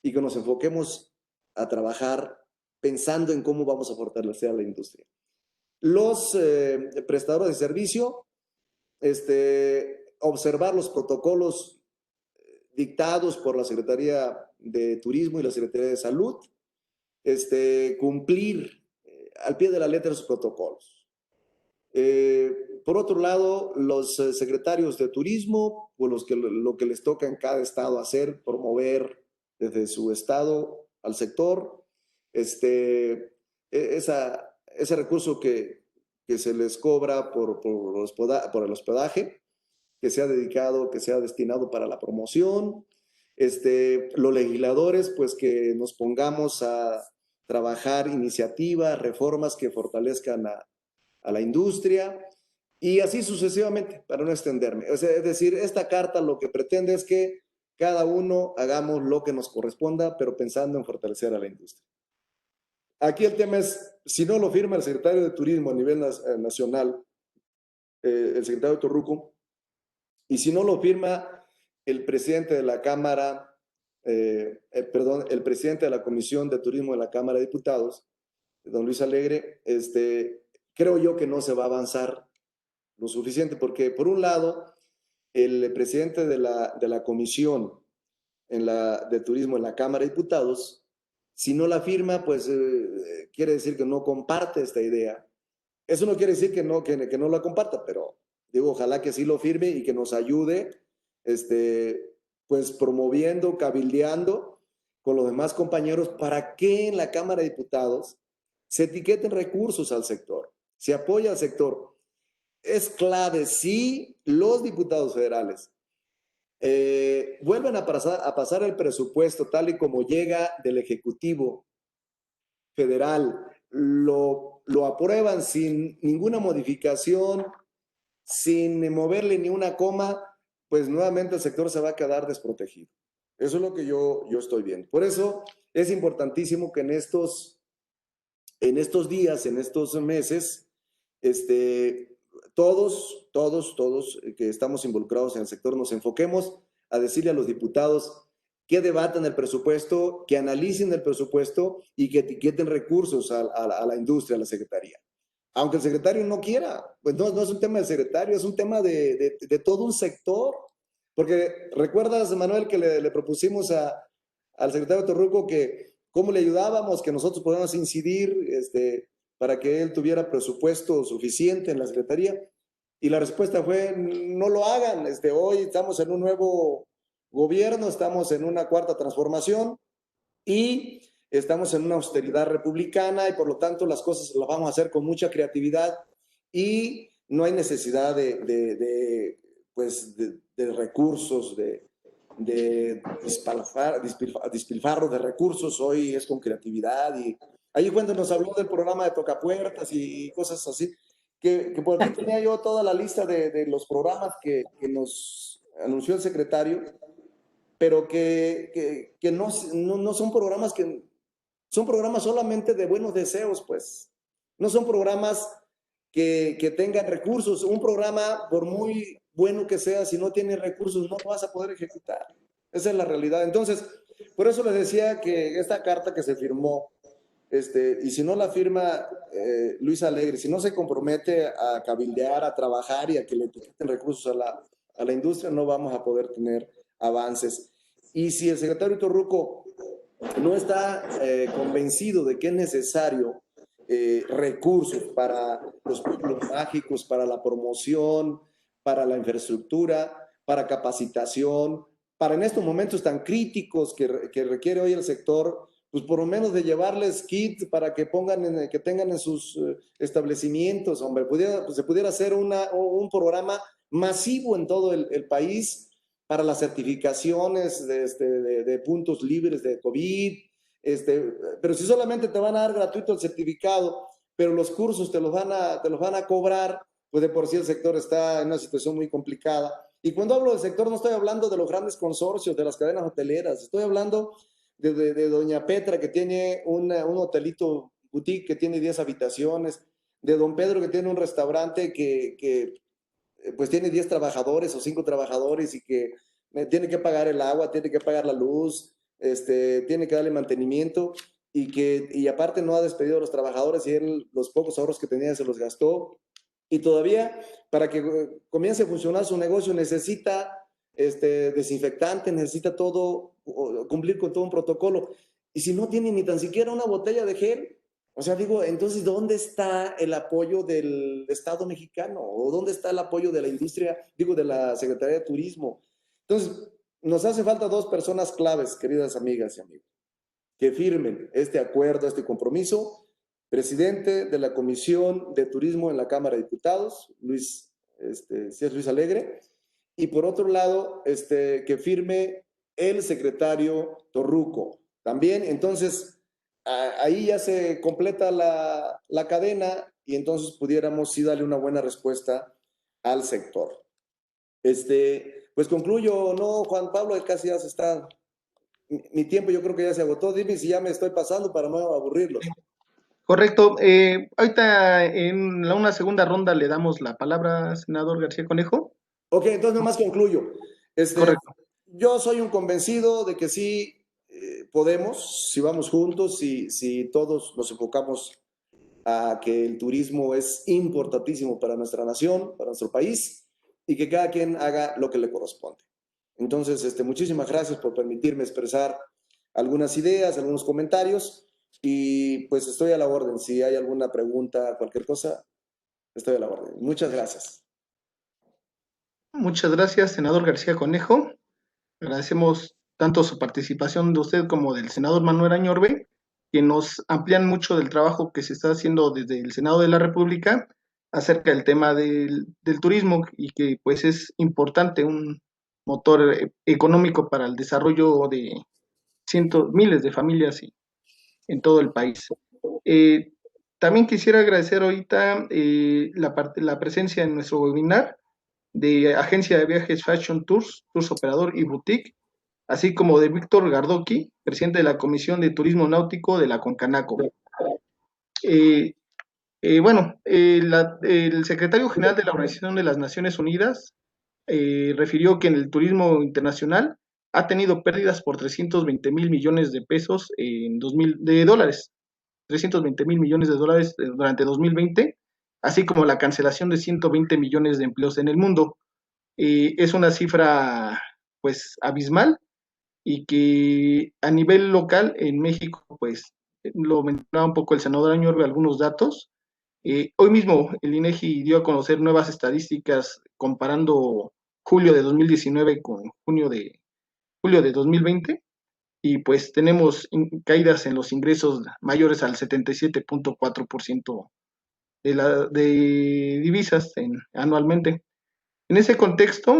y que nos enfoquemos a trabajar pensando en cómo vamos a fortalecer a la industria. los prestadores de servicio, observar los protocolos dictados por la Secretaría de Turismo y la Secretaría de Salud, cumplir al pie de la letra sus protocolos. Por otro lado, los secretarios de turismo, pues lo que les toca en cada estado hacer, promover desde su estado al sector, ese recurso que se les cobra por el hospedaje, que sea dedicado, que sea destinado para la promoción. Los legisladores, pues que nos pongamos a trabajar iniciativas, reformas que fortalezcan a la industria y así sucesivamente, para no extenderme. O sea, es decir, esta carta lo que pretende es que cada uno hagamos lo que nos corresponda, pero pensando en fortalecer a la industria. Aquí el tema es, si no lo firma el secretario de Turismo a nivel nacional, el secretario Torruco, y si no lo firma el presidente de la Cámara, el presidente de la Comisión de Turismo de la Cámara de Diputados, don Luis Alegre, creo yo que no se va a avanzar lo suficiente, porque por un lado, el presidente de la Comisión de Turismo en la Cámara de Diputados, si no la firma, pues quiere decir que no comparte esta idea. Eso no quiere decir que no la comparta, pero digo, ojalá que sí lo firme y que nos ayude, pues promoviendo, cabildeando con los demás compañeros para que en la Cámara de Diputados se etiqueten recursos al sector, se apoya al sector. Es clave si los diputados federales vuelven a pasar el presupuesto tal y como llega del Ejecutivo Federal, lo aprueban sin ninguna modificación, sin moverle ni una coma, pues nuevamente el sector se va a quedar desprotegido. Eso es lo que yo estoy viendo. Por eso es importantísimo que en estos días, en estos meses, todos que estamos involucrados en el sector nos enfoquemos a decirle a los diputados que debaten el presupuesto, que analicen el presupuesto y que etiqueten recursos a la industria, a la secretaría. Aunque el secretario no quiera, pues no es un tema del secretario, es un tema de todo un sector. Porque recuerdas, Manuel, que le propusimos al secretario Torruco que cómo le ayudábamos, que nosotros podamos incidir para que él tuviera presupuesto suficiente en la secretaría. Y la respuesta fue, no lo hagan. Hoy estamos en un nuevo gobierno, estamos en una cuarta transformación y estamos en una austeridad republicana y por lo tanto las cosas las vamos a hacer con mucha creatividad y no hay necesidad de recursos, de despilfarro de recursos. Hoy es con creatividad. Y ahí cuando nos habló del programa de tocapuertas y cosas así, que por aquí tenía yo toda la lista de los programas que nos anunció el secretario, pero que no son programas son programas solamente de buenos deseos, pues. No son programas que tengan recursos. Un programa, por muy bueno que sea, si no tiene recursos, no lo vas a poder ejecutar. Esa es la realidad. Entonces, por eso les decía que esta carta que se firmó, y si no la firma Luis Alegre, si no se compromete a cabildear, a trabajar y a que le etiqueten recursos a la industria, no vamos a poder tener avances. Y si el secretario Torruco no está convencido de que es necesario recursos para los pueblos mágicos, para la promoción, para la infraestructura, para capacitación, para en estos momentos tan críticos que requiere hoy el sector, pues por lo menos de llevarles kits para que tengan en sus establecimientos, hombre, se pudiera hacer un programa masivo en todo el país para las certificaciones de puntos libres de COVID, pero si solamente te van a dar gratuito el certificado, pero los cursos te los van a cobrar, pues de por sí el sector está en una situación muy complicada. Y cuando hablo del sector no estoy hablando de los grandes consorcios, de las cadenas hoteleras, estoy hablando de doña Petra, que tiene un hotelito boutique que tiene 10 habitaciones, de don Pedro, que tiene un restaurante que pues tiene 10 trabajadores o 5 trabajadores y que tiene que pagar el agua, tiene que pagar la luz, tiene que darle mantenimiento. y aparte no ha despedido a los trabajadores y él los pocos ahorros que tenía se los gastó. Y todavía para que comience a funcionar su negocio necesita desinfectante, necesita todo, cumplir con todo un protocolo. Y si no tiene ni tan siquiera una botella de gel, o sea, digo, entonces, ¿dónde está el apoyo del Estado mexicano? ¿O dónde está el apoyo de la industria, digo, de la Secretaría de Turismo? Entonces, nos hace falta dos personas claves, queridas amigas y amigos, que firmen este acuerdo, este compromiso. Presidente de la Comisión de Turismo en la Cámara de Diputados, Luis, sí es Luis Alegre, y por otro lado, que firme el secretario Torruco. También, entonces, ahí ya se completa la cadena y entonces pudiéramos sí darle una buena respuesta al sector. Pues concluyo, ¿no, Juan Pablo? Casi ya se está, mi tiempo yo creo que ya se agotó. Dime si ya me estoy pasando para no aburrirlos. Correcto. Ahorita en una segunda ronda le damos la palabra, senador García Conejo. Ok, entonces nomás concluyo. Correcto. Yo soy un convencido de que sí podemos, si vamos juntos, si todos nos enfocamos a que el turismo es importantísimo para nuestra nación, para nuestro país, y que cada quien haga lo que le corresponde. Entonces, muchísimas gracias por permitirme expresar algunas ideas, algunos comentarios, y pues estoy a la orden. Si hay alguna pregunta, cualquier cosa, estoy a la orden. Muchas gracias. Muchas gracias, senador García Conejo. Agradecemos tanto su participación de usted como del senador Manuel Añorbe, que nos amplían mucho del trabajo que se está haciendo desde el Senado de la República acerca del tema del turismo y que pues es importante, un motor económico para el desarrollo de cientos, miles de familias en todo el país. También quisiera agradecer ahorita la presencia en nuestro webinar de Agencia de Viajes Fashion Tours, Tours Operador y Boutique, así como de Víctor Gardoqui, presidente de la Comisión de Turismo Náutico de la Concanaco. El secretario general de la Organización de las Naciones Unidas refirió que en el turismo internacional ha tenido pérdidas por 320 mil millones de pesos de dólares, 320 mil millones de dólares durante 2020, así como la cancelación de 120 millones de empleos en el mundo. Es una cifra pues abismal y que a nivel local en México, pues lo mencionaba un poco el senador Añorbe, algunos datos. Hoy mismo el INEGI dio a conocer nuevas estadísticas comparando julio de 2019 con julio de 2020 y pues tenemos caídas en los ingresos mayores al 77.4% de divisas anualmente. En ese contexto,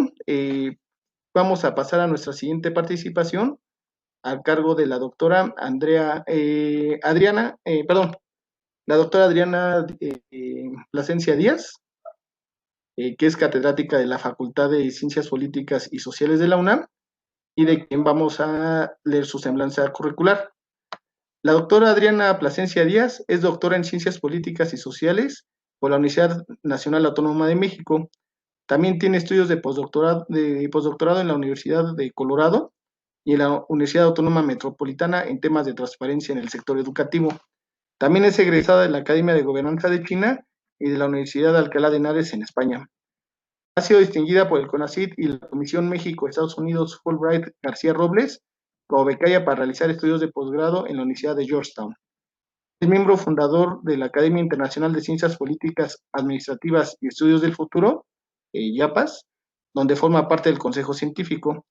vamos a pasar a nuestra siguiente participación a cargo de la doctora la doctora Adriana Plasencia Díaz, que es catedrática de la Facultad de Ciencias Políticas y Sociales de la UNAM y de quien vamos a leer su semblanza curricular. La doctora Adriana Plasencia Díaz es doctora en Ciencias Políticas y Sociales por la Universidad Nacional Autónoma de México. También tiene estudios de postdoctorado en la Universidad de Colorado y en la Universidad Autónoma Metropolitana en temas de transparencia en el sector educativo. También es egresada de la Academia de Gobernanza de China y de la Universidad de Alcalá de Henares en España. Ha sido distinguida por el CONACYT y la Comisión México-Estados Unidos Fulbright García Robles como becaria para realizar estudios de posgrado en la Universidad de Georgetown. Es miembro fundador de la Academia Internacional de Ciencias Políticas, Administrativas y Estudios del Futuro, IAPAS, donde forma parte del Consejo Científico.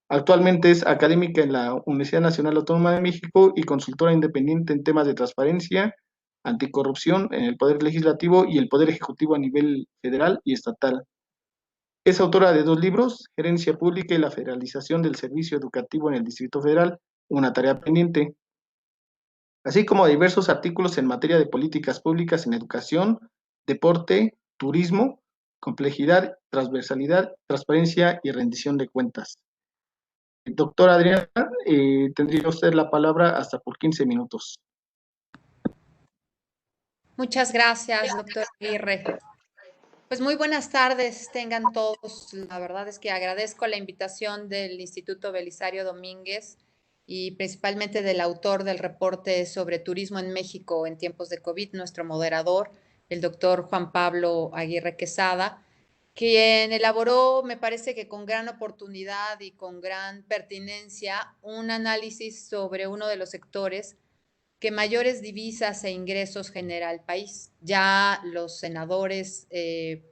Actualmente es académica en la Universidad Nacional Autónoma de México y consultora independiente en temas de transparencia, anticorrupción en el Poder Legislativo y el Poder Ejecutivo a nivel federal y estatal. Es autora de 2 libros, Gerencia Pública y la Federalización del Servicio Educativo en el Distrito Federal, una tarea pendiente, así como diversos artículos en materia de políticas públicas en educación, deporte, turismo, complejidad, transversalidad, transparencia y rendición de cuentas. Doctora Adriana, tendría usted la palabra hasta por 15 minutos. Muchas gracias, doctor Aguirre. Pues muy buenas tardes, tengan todos. La verdad es que agradezco la invitación del Instituto Belisario Domínguez y principalmente del autor del reporte sobre turismo en México en tiempos de COVID, nuestro moderador, el doctor Juan Pablo Aguirre Quesada, quien elaboró, me parece que con gran oportunidad y con gran pertinencia, un análisis sobre uno de los sectores que mayores divisas e ingresos genera el país. Ya los senadores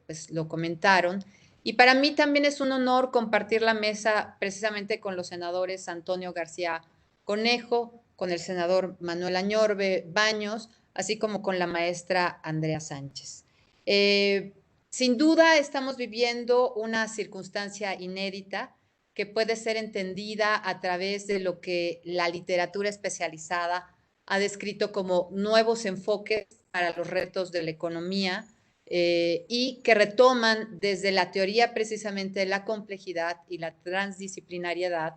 pues lo comentaron. Y para mí también es un honor compartir la mesa precisamente con los senadores Antonio García Conejo, con el senador Manuel Añorbe Baños, así como con la maestra Andrea Sánchez. Sin duda estamos viviendo una circunstancia inédita que puede ser entendida a través de lo que la literatura especializada ha descrito como nuevos enfoques para los retos de la economía y que retoman desde la teoría precisamente de la complejidad y la transdisciplinariedad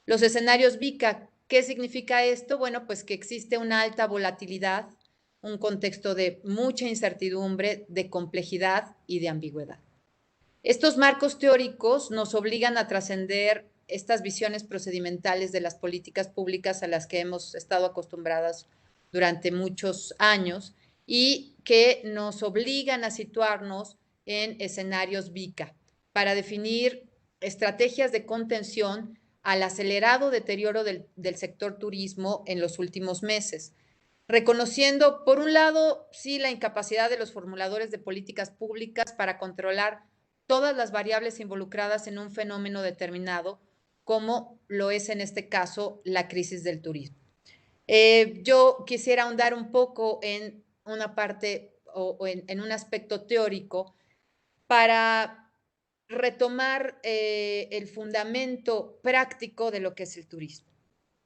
los escenarios VICA. ¿Qué significa esto? Bueno, pues que existe una alta volatilidad, un contexto de mucha incertidumbre, de complejidad y de ambigüedad. Estos marcos teóricos nos obligan a trascender estas visiones procedimentales de las políticas públicas a las que hemos estado acostumbradas durante muchos años y que nos obligan a situarnos en escenarios VICA para definir estrategias de contención al acelerado deterioro del sector turismo en los últimos meses, reconociendo, por un lado, sí, la incapacidad de los formuladores de políticas públicas para controlar todas las variables involucradas en un fenómeno determinado, como lo es en este caso la crisis del turismo. Yo quisiera ahondar un poco en una parte o en un aspecto teórico para retomar el fundamento práctico de lo que es el turismo.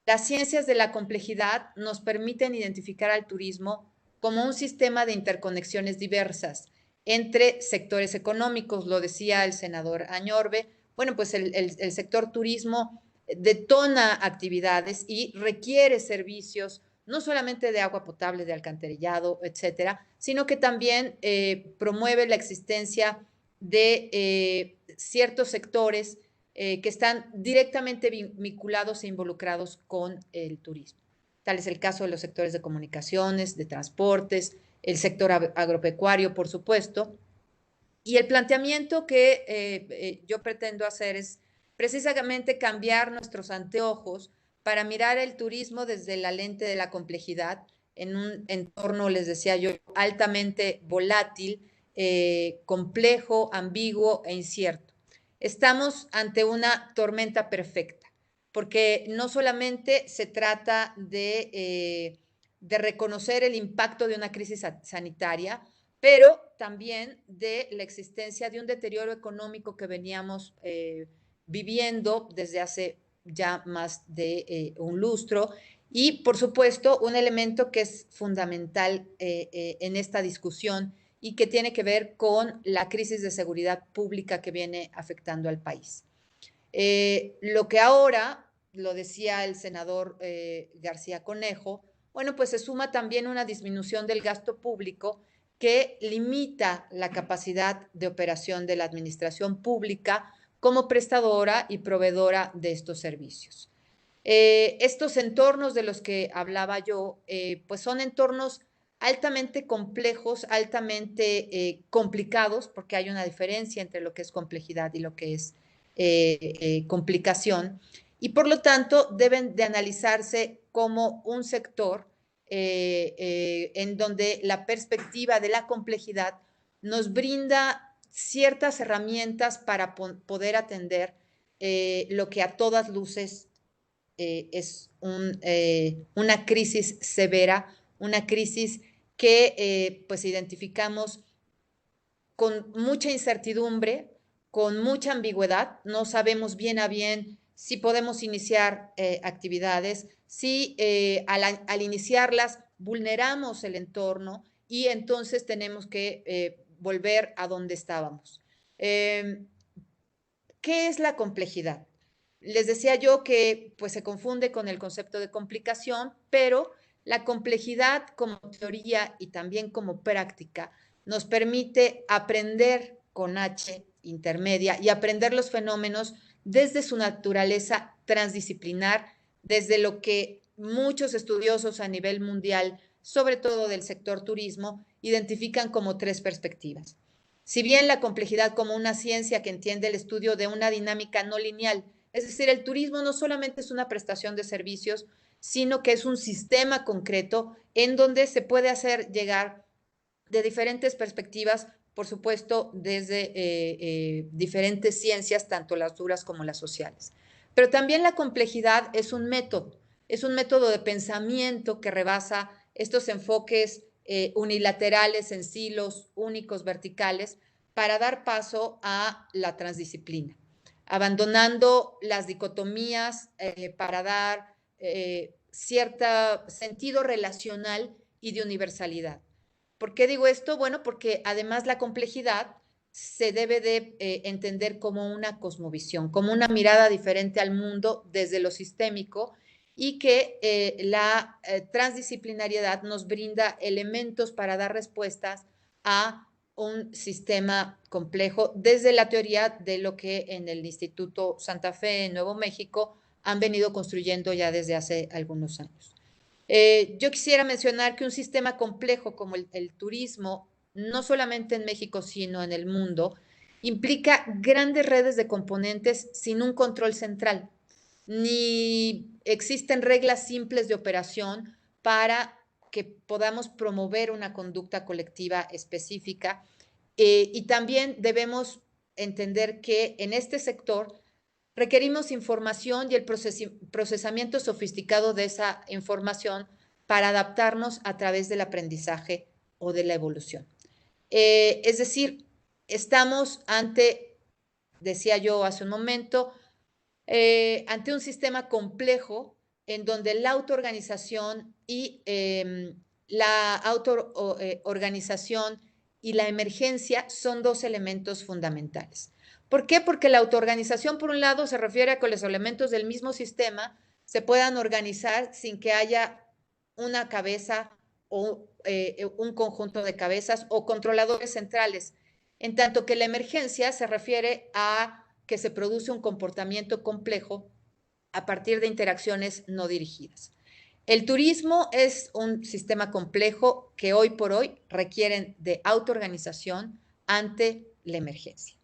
Las ciencias de la complejidad nos permiten identificar al turismo como un sistema de interconexiones diversas entre sectores económicos, lo decía el senador Añorbe. Bueno, pues el sector turismo detona actividades y requiere servicios no solamente de agua potable, de alcantarillado, etcétera, sino que también promueve la existencia de ciertos sectores que están directamente vinculados e involucrados con el turismo. Tal es el caso de los sectores de comunicaciones, de transportes, el sector agropecuario, por supuesto. Y el planteamiento que yo pretendo hacer es precisamente cambiar nuestros anteojos para mirar el turismo desde la lente de la complejidad en un entorno, les decía yo, altamente volátil, complejo, ambiguo e incierto. Estamos ante una tormenta perfecta, porque no solamente se trata de reconocer el impacto de una crisis sanitaria, pero también de la existencia de un deterioro económico que veníamos viviendo desde hace ya más de un lustro y, por supuesto, un elemento que es fundamental en esta discusión y que tiene que ver con la crisis de seguridad pública que viene afectando al país. Lo que ahora, lo decía el senador García Conejo, bueno, pues se suma también una disminución del gasto público que limita la capacidad de operación de la administración pública como prestadora y proveedora de estos servicios. Estos entornos de los que hablaba yo, pues son entornos altamente complejos, altamente complicados, porque hay una diferencia entre lo que es complejidad y lo que es complicación, y por lo tanto deben de analizarse como un sector en donde la perspectiva de la complejidad nos brinda ciertas herramientas para poder atender lo que a todas luces es una crisis severa, una crisis que pues identificamos con mucha incertidumbre, con mucha ambigüedad. No sabemos bien a bien si podemos iniciar actividades, si al iniciarlas vulneramos el entorno y entonces tenemos que volver a donde estábamos. ¿Qué es la complejidad? Les decía yo que pues se confunde con el concepto de complicación, pero la complejidad como teoría y también como práctica nos permite aprender con H intermedia y aprender los fenómenos desde su naturaleza transdisciplinar, desde lo que muchos estudiosos a nivel mundial, sobre todo del sector turismo, identifican como 3 perspectivas. Si bien la complejidad como una ciencia que entiende el estudio de una dinámica no lineal, es decir, el turismo no solamente es una prestación de servicios, sino que es un sistema concreto en donde se puede hacer llegar de diferentes perspectivas, por supuesto, desde diferentes ciencias, tanto las duras como las sociales. Pero también la complejidad es un método de pensamiento que rebasa estos enfoques unilaterales en silos únicos verticales para dar paso a la transdisciplina, abandonando las dicotomías para dar cierto sentido relacional y de universalidad. ¿Por qué digo esto? Bueno, porque además la complejidad se debe de entender como una cosmovisión, como una mirada diferente al mundo desde lo sistémico, y que la transdisciplinariedad nos brinda elementos para dar respuestas a un sistema complejo desde la teoría de lo que en el Instituto Santa Fe en Nuevo México han venido construyendo ya desde hace algunos años. Yo quisiera mencionar que un sistema complejo como el turismo, no solamente en México, sino en el mundo, implica grandes redes de componentes sin un control central, ni existen reglas simples de operación para que podamos promover una conducta colectiva específica. Y también debemos entender que en este sector requerimos información y el procesamiento sofisticado de esa información para adaptarnos a través del aprendizaje o de la evolución. Es decir, estamos ante, decía yo hace un momento, ante un sistema complejo en donde la autoorganización y la autoorganización y la emergencia son 2 elementos fundamentales. ¿Por qué? Porque la autoorganización, por un lado, se refiere a que los elementos del mismo sistema se puedan organizar sin que haya una cabeza o un conjunto de cabezas o controladores centrales, en tanto que la emergencia se refiere a que se produce un comportamiento complejo a partir de interacciones no dirigidas. El turismo es un sistema complejo que hoy por hoy requieren de autoorganización ante la emergencia.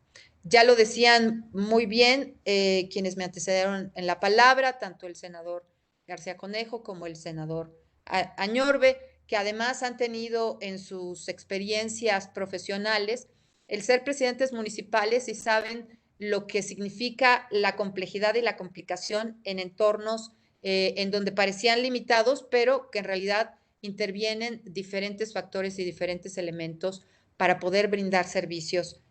Ya lo decían muy bien quienes me antecedieron en la palabra, tanto el senador García Conejo como el senador Añorbe, que además han tenido en sus experiencias profesionales el ser presidentes municipales y saben lo que significa la complejidad y la complicación en entornos en donde parecían limitados, pero que en realidad intervienen diferentes factores y diferentes elementos para poder brindar servicios,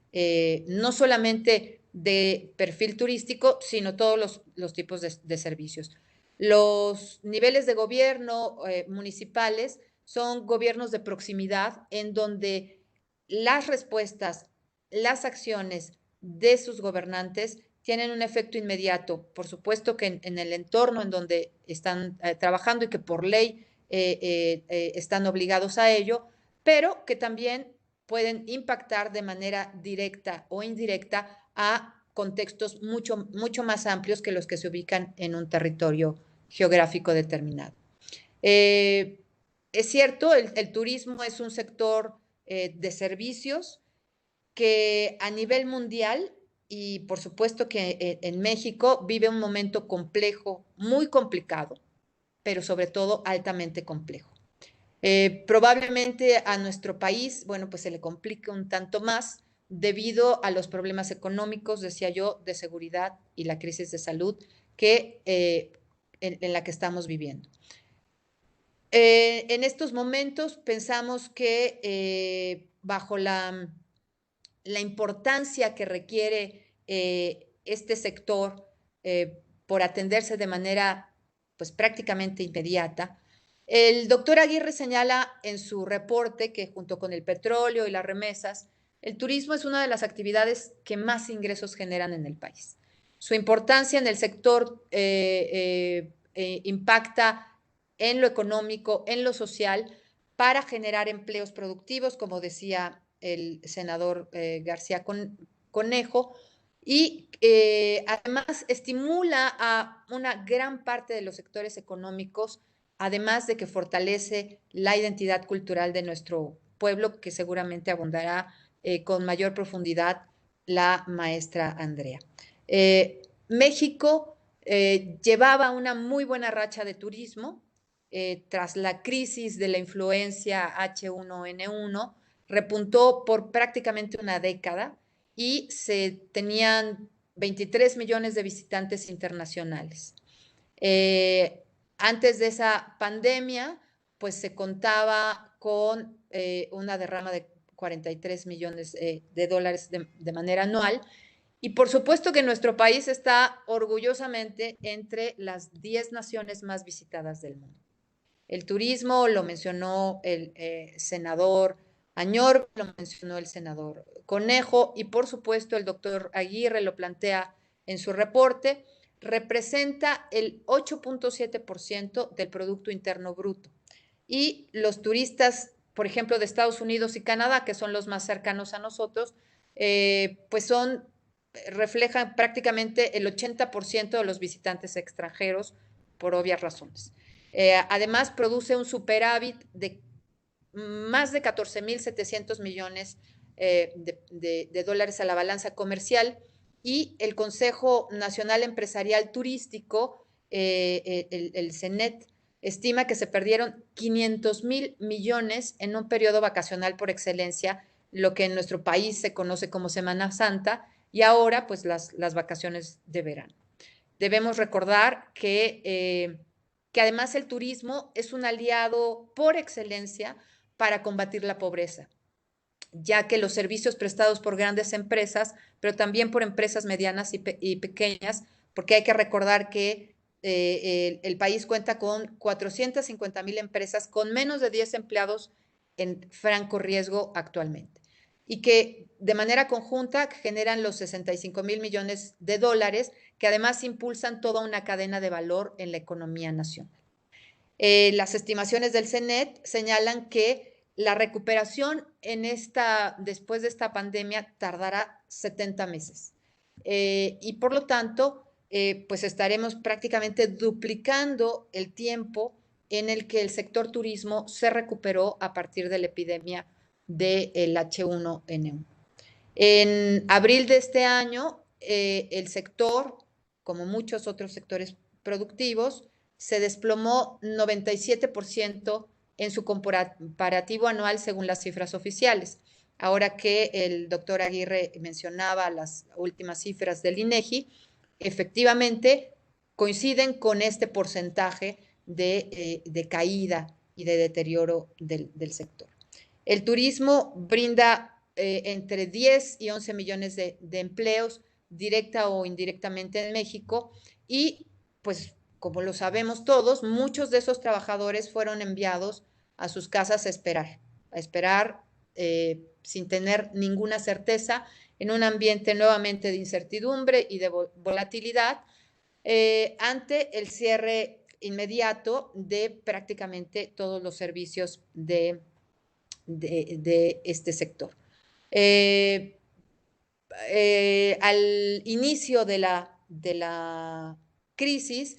no solamente de perfil turístico, sino todos los tipos de servicios. Los niveles de gobierno municipales son gobiernos de proximidad en donde las respuestas, las acciones de sus gobernantes tienen un efecto inmediato. Por supuesto que en el entorno en donde están trabajando y que por ley están obligados a ello, pero que también pueden impactar de manera directa o indirecta a contextos mucho más amplios que los que se ubican en un territorio geográfico determinado. Es cierto, el turismo es un sector de servicios que a nivel mundial y por supuesto que en México vive un momento complejo, muy complicado, pero sobre todo altamente complejo. Probablemente a nuestro país, bueno, pues se le complica un tanto más debido a los problemas económicos, decía yo, de seguridad y la crisis de salud que en la que estamos viviendo. En estos momentos pensamos que bajo la importancia que requiere este sector por atenderse de manera pues prácticamente inmediata, el doctor Aguirre señala en su reporte que junto con el petróleo y las remesas, el turismo es una de las actividades que más ingresos generan en el país. Su importancia en el sector impacta en lo económico, en lo social, para generar empleos productivos, como decía el senador García Conejo, y además estimula a una gran parte de los sectores económicos, además de que fortalece la identidad cultural de nuestro pueblo, que seguramente abundará con mayor profundidad la maestra Andrea. México llevaba una muy buena racha de turismo tras la crisis de la influencia H1N1, repuntó por prácticamente una década y se tenían 23 millones de visitantes internacionales. Antes de esa pandemia, pues se contaba con una derrama de 43 millones de dólares de manera anual. Y por supuesto que nuestro país está orgullosamente entre las 10 naciones más visitadas del mundo. El turismo lo mencionó el senador Añor, lo mencionó el senador Conejo y por supuesto el doctor Aguirre lo plantea en su reporte, representa el 8.7% del Producto Interno Bruto. Y los turistas, por ejemplo, de Estados Unidos y Canadá, que son los más cercanos a nosotros, pues reflejan prácticamente el 80% de los visitantes extranjeros por obvias razones. Además, produce un superávit de más de 14.700 millones de dólares a la balanza comercial y el Consejo Nacional Empresarial Turístico, el CENET, estima que se perdieron 500.000 millones en un periodo vacacional por excelencia, lo que en nuestro país se conoce como Semana Santa y ahora pues las vacaciones de verano. Debemos recordar que además el turismo es un aliado por excelencia para combatir la pobreza, ya que los servicios prestados por grandes empresas, pero también por empresas medianas y pequeñas, porque hay que recordar que el país cuenta con 450,000 empresas con menos de 10 empleados en franco riesgo actualmente y que de manera conjunta generan los 65,000 millones de dólares que además impulsan toda una cadena de valor en la economía nacional. Las estimaciones del CENET señalan que la recuperación después de esta pandemia tardará 70 meses. Y por lo tanto, pues estaremos prácticamente duplicando el tiempo en el que el sector turismo se recuperó a partir de la epidemia del H1N1. En abril de este año, el sector, como muchos otros sectores productivos, se desplomó 97% en su comparativo anual según las cifras oficiales. Ahora que el doctor Aguirre mencionaba las últimas cifras del INEGI, efectivamente coinciden con este porcentaje de caída y de deterioro del sector. El turismo brinda entre 10 y 11 millones de empleos directa o indirectamente en México y pues como lo sabemos todos, muchos de esos trabajadores fueron enviados a sus casas a esperar sin tener ninguna certeza en un ambiente nuevamente de incertidumbre y de volatilidad ante el cierre inmediato de prácticamente todos los servicios de este sector. Al inicio de la crisis,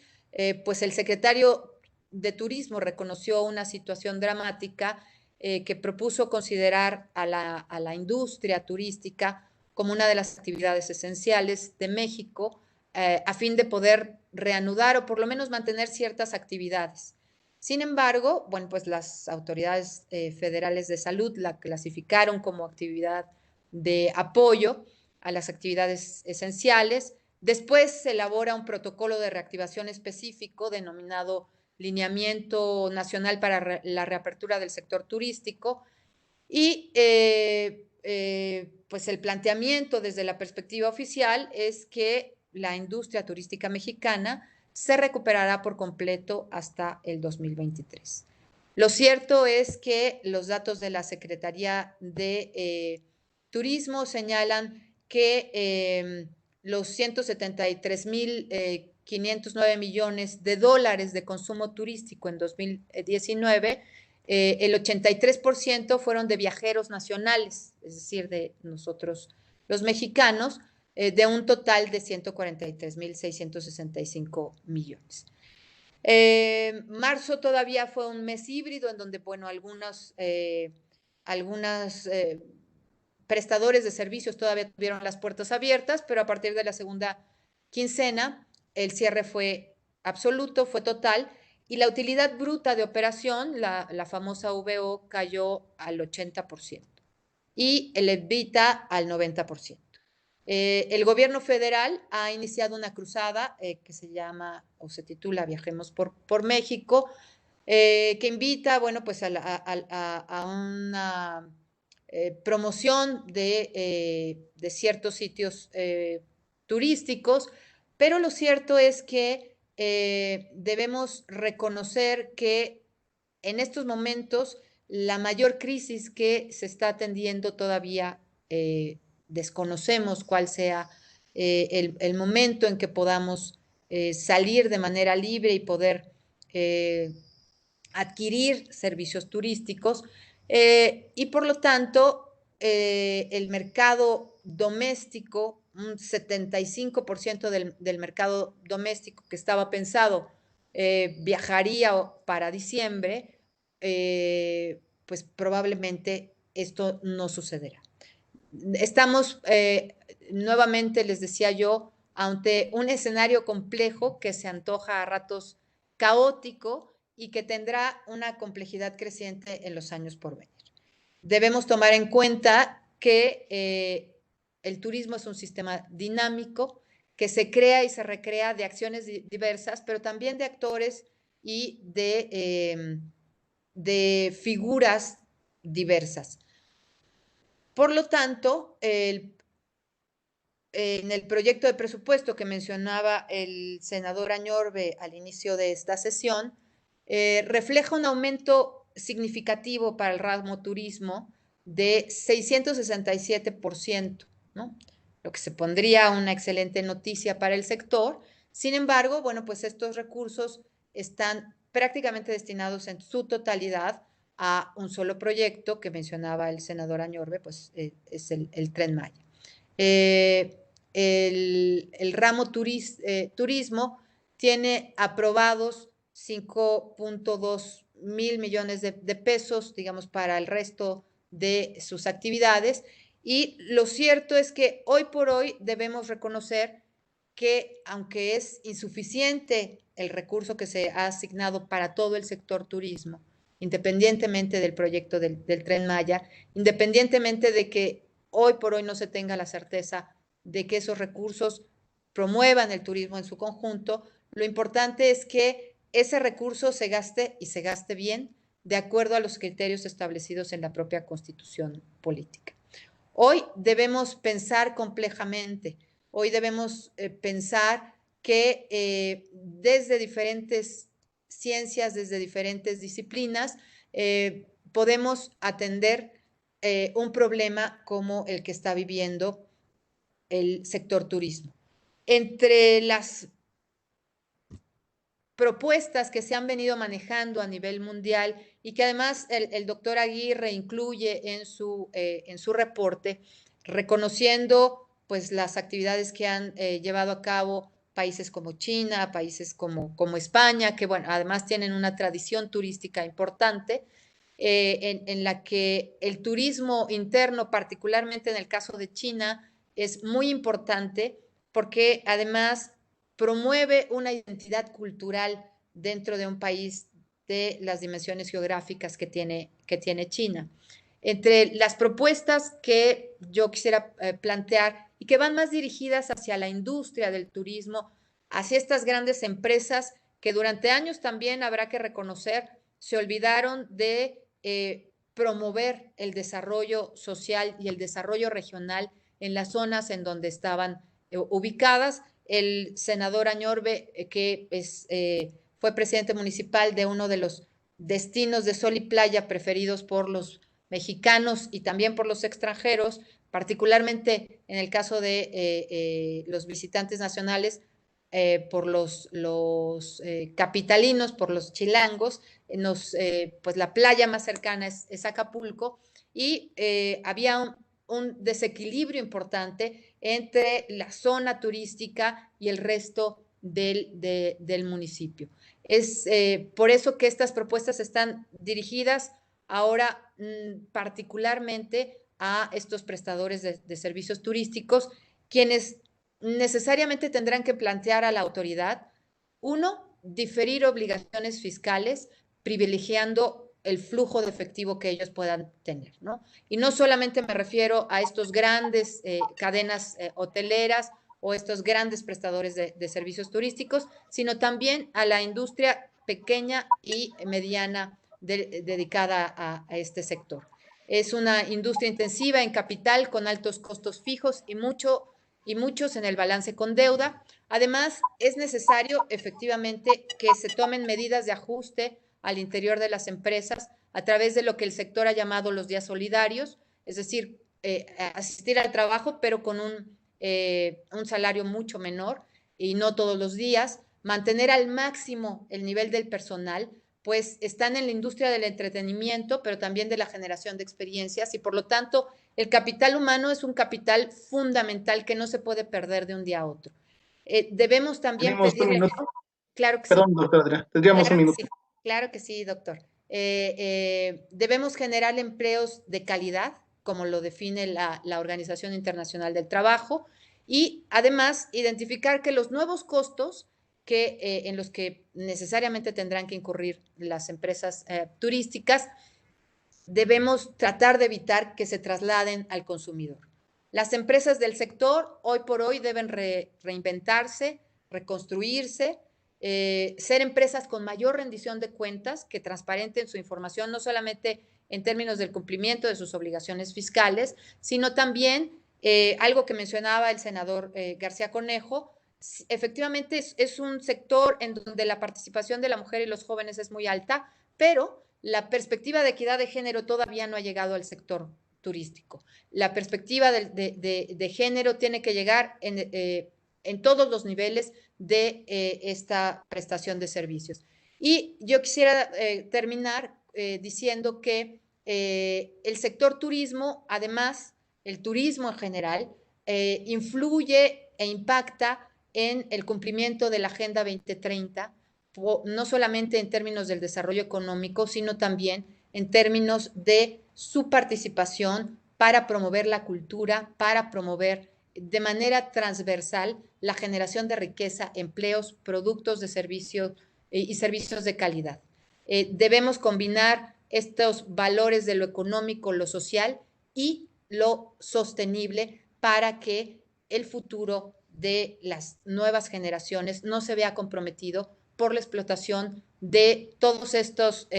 pues el secretario de Turismo reconoció una situación dramática que propuso considerar a la industria turística como una de las actividades esenciales de México a fin de poder reanudar o por lo menos mantener ciertas actividades. Sin embargo, bueno, pues las autoridades federales de salud la clasificaron como actividad de apoyo a las actividades esenciales. Después se elabora un protocolo de reactivación específico denominado Lineamiento Nacional para la Reapertura del Sector Turístico y pues el planteamiento desde la perspectiva oficial es que la industria turística mexicana se recuperará por completo hasta el 2023. Lo cierto es que los datos de la Secretaría de Turismo señalan que los 173,509 millones de dólares de consumo turístico en 2019, el 83% fueron de viajeros nacionales, es decir, de nosotros los mexicanos, de un total de 143.665 millones. Marzo todavía fue un mes híbrido en donde, bueno, algunos prestadores de servicios todavía tuvieron las puertas abiertas, pero a partir de la segunda quincena el cierre fue absoluto, fue total, y la utilidad bruta de operación, la famosa VO, cayó al 80% y el EBITDA al 90%. El gobierno federal ha iniciado una cruzada que se llama o se titula Viajemos por México, que invita, bueno, pues a una promoción de ciertos sitios turísticos, pero lo cierto es que debemos reconocer que en estos momentos la mayor crisis que se está atendiendo todavía desconocemos cuál sea el momento en que podamos salir de manera libre y poder adquirir servicios turísticos y por lo tanto el mercado doméstico, un 75% del mercado doméstico que estaba pensado viajaría para diciembre, pues probablemente esto no sucederá. Estamos, nuevamente les decía yo, ante un escenario complejo que se antoja a ratos caótico y que tendrá una complejidad creciente en los años por venir. Debemos tomar en cuenta que el turismo es un sistema dinámico que se crea y se recrea de acciones diversas, pero también de actores y de figuras diversas. Por lo tanto, en el proyecto de presupuesto que mencionaba el senador Añorbe al inicio de esta sesión, refleja un aumento significativo para el ramo turismo de 667%, ¿no? Lo que se pondría una excelente noticia para el sector. Sin embargo, bueno, pues estos recursos están prácticamente destinados en su totalidad a un solo proyecto que mencionaba el senador Añorbe, pues es el Tren Maya. El ramo turismo tiene aprobados 5.2 mil millones de pesos, digamos, para el resto de sus actividades. Y lo cierto es que hoy por hoy debemos reconocer que, aunque es insuficiente el recurso que se ha asignado para todo el sector turismo, independientemente del proyecto del Tren Maya, independientemente de que hoy por hoy no se tenga la certeza de que esos recursos promuevan el turismo en su conjunto, lo importante es que ese recurso se gaste y se gaste bien de acuerdo a los criterios establecidos en la propia Constitución política. Hoy debemos pensar complejamente, hoy debemos pensar que desde diferentes ciencias, desde diferentes disciplinas, podemos atender un problema como el que está viviendo el sector turismo. Entre las propuestas que se han venido manejando a nivel mundial y que además el doctor Aguirre incluye en su reporte, reconociendo pues las actividades que han llevado a cabo países como China, países como España, que bueno, además tienen una tradición turística importante, en la que el turismo interno, particularmente en el caso de China, es muy importante porque además promueve una identidad cultural dentro de un país de las dimensiones geográficas que tiene China. Entre las propuestas que yo quisiera plantear y que van más dirigidas hacia la industria del turismo, hacia estas grandes empresas que durante años también habrá que reconocer se olvidaron de promover el desarrollo social y el desarrollo regional en las zonas en donde estaban ubicadas. El senador Añorbe, que fue presidente municipal de uno de los destinos de sol y playa preferidos por los mexicanos y también por los extranjeros, particularmente en el caso de los visitantes nacionales, por los capitalinos, por los chilangos, pues la playa más cercana es Acapulco, y había un desequilibrio importante entre la zona turística y el resto del municipio. Es por eso que estas propuestas están dirigidas ahora particularmente a estos prestadores de servicios turísticos, quienes necesariamente tendrán que plantear a la autoridad, uno, diferir obligaciones fiscales, privilegiando el flujo de efectivo que ellos puedan tener, ¿no? Y no solamente me refiero a estos grandes cadenas hoteleras o estos grandes prestadores de servicios turísticos, sino también a la industria pequeña y mediana dedicada a este sector. Es una industria intensiva en capital con altos costos fijos y muchos en el balance con deuda. Además, es necesario efectivamente que se tomen medidas de ajuste al interior de las empresas a través de lo que el sector ha llamado los días solidarios, es decir, asistir al trabajo, pero con un salario mucho menor y no todos los días, mantener al máximo el nivel del personal, pues están en la industria del entretenimiento, pero también de la generación de experiencias y por lo tanto el capital humano es un capital fundamental que no se puede perder de un día a otro. Debemos también ¿Tenemos un pedirle... minuto? Claro que Perdón, sí. doctora Adriana, tendríamos un minuto. Sí, claro que sí, doctor. Debemos generar empleos de calidad, como lo define la Organización Internacional del Trabajo, y además identificar que los nuevos costos en los que necesariamente tendrán que incurrir las empresas turísticas, debemos tratar de evitar que se trasladen al consumidor. Las empresas del sector hoy por hoy deben reinventarse, reconstruirse, ser empresas con mayor rendición de cuentas, que transparenten su información no solamente en términos del cumplimiento de sus obligaciones fiscales, sino también algo que mencionaba el senador García Conejo, efectivamente es un sector en donde la participación de la mujer y los jóvenes es muy alta, pero la perspectiva de equidad de género todavía no ha llegado al sector turístico. La perspectiva de género tiene que llegar en todos los niveles de esta prestación de servicios. Y yo quisiera terminar diciendo que el sector turismo, además, el turismo en general, influye e impacta en el cumplimiento de la Agenda 2030, no solamente en términos del desarrollo económico, sino también en términos de su participación para promover la cultura, para promover de manera transversal la generación de riqueza, empleos, productos de servicio y servicios de calidad. Debemos combinar estos valores de lo económico, lo social y lo sostenible para que el futuro de las nuevas generaciones no se vea comprometido por la explotación de todos estos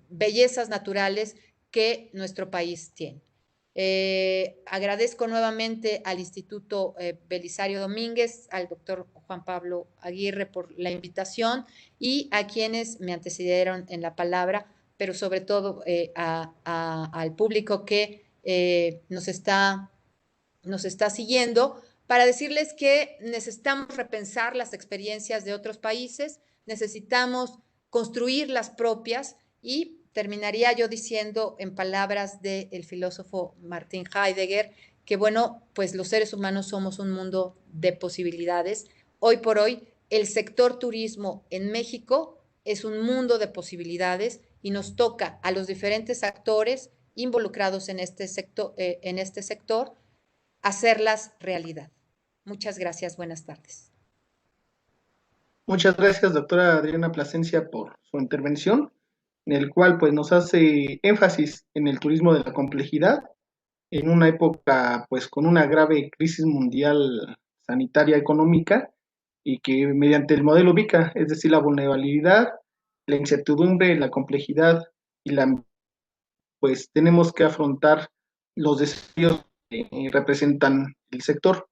bellezas naturales que nuestro país tiene. Agradezco nuevamente al Instituto Belisario Domínguez, al doctor Juan Pablo Aguirre por la invitación y a quienes me antecedieron en la palabra, pero sobre todo al público que nos está siguiendo, para decirles que necesitamos repensar las experiencias de otros países, necesitamos construir las propias y terminaría yo diciendo en palabras del filósofo Martin Heidegger que bueno, pues los seres humanos somos un mundo de posibilidades. Hoy por hoy el sector turismo en México es un mundo de posibilidades y nos toca a los diferentes actores involucrados en este sector hacerlas realidad. Muchas gracias, buenas tardes. Muchas gracias, doctora Adriana Plasencia, por su intervención, en el cual pues nos hace énfasis en el turismo de la complejidad, en una época pues con una grave crisis mundial sanitaria económica y que mediante el modelo VICA, es decir, la vulnerabilidad, la incertidumbre, la complejidad y pues tenemos que afrontar los desafíos que representan el sector.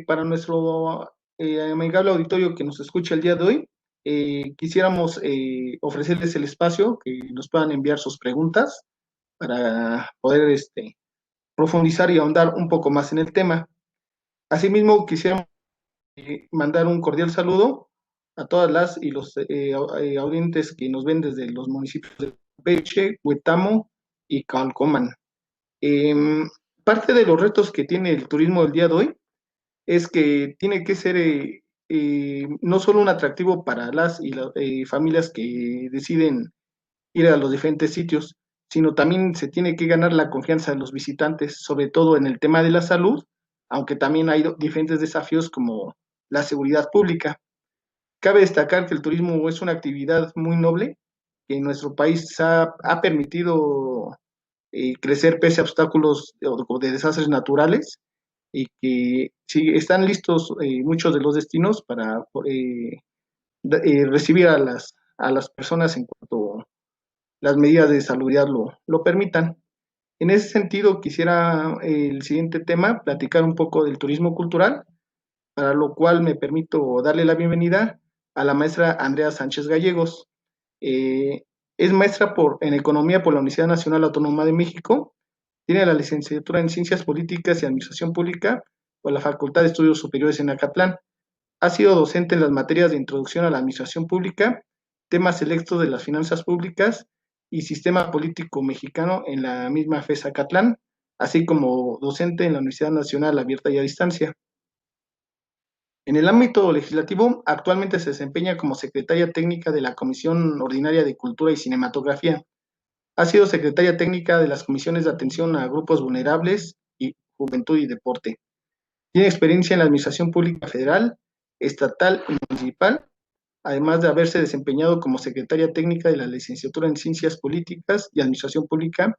Para nuestro amigable auditorio que nos escucha el día de hoy, quisiéramos ofrecerles el espacio que nos puedan enviar sus preguntas para poder profundizar y ahondar un poco más en el tema. Asimismo, quisiéramos mandar un cordial saludo a todas las y los audientes que nos ven desde los municipios de Peche, Huetamo y Calcoman. Parte de los retos que tiene el turismo el día de hoy es que tiene que ser no solo un atractivo para las familias que deciden ir a los diferentes sitios, sino también se tiene que ganar la confianza de los visitantes, sobre todo en el tema de la salud, aunque también hay diferentes desafíos como la seguridad pública. Cabe destacar que el turismo es una actividad muy noble que en nuestro país ha permitido crecer pese a obstáculos de desastres naturales y que sí, están listos muchos de los destinos para recibir a las personas en cuanto las medidas de salubridad lo permitan. En ese sentido, quisiera el siguiente tema, platicar un poco del turismo cultural, para lo cual me permito darle la bienvenida a la maestra Andrea Sánchez Gallegos. Es maestra en Economía por la Universidad Nacional Autónoma de México, tiene la licenciatura en Ciencias Políticas y Administración Pública por la Facultad de Estudios Superiores en Acatlán. Ha sido docente en las materias de Introducción a la Administración Pública, temas selectos de las finanzas públicas y sistema político mexicano en la misma FES Acatlán, así como docente en la Universidad Nacional Abierta y a Distancia. En el ámbito legislativo, actualmente se desempeña como secretaria técnica de la Comisión Ordinaria de Cultura y Cinematografía. Ha sido secretaria técnica de las comisiones de atención a grupos vulnerables y juventud y deporte. Tiene experiencia en la administración pública federal, estatal y municipal, además de haberse desempeñado como secretaria técnica de la licenciatura en Ciencias Políticas y Administración Pública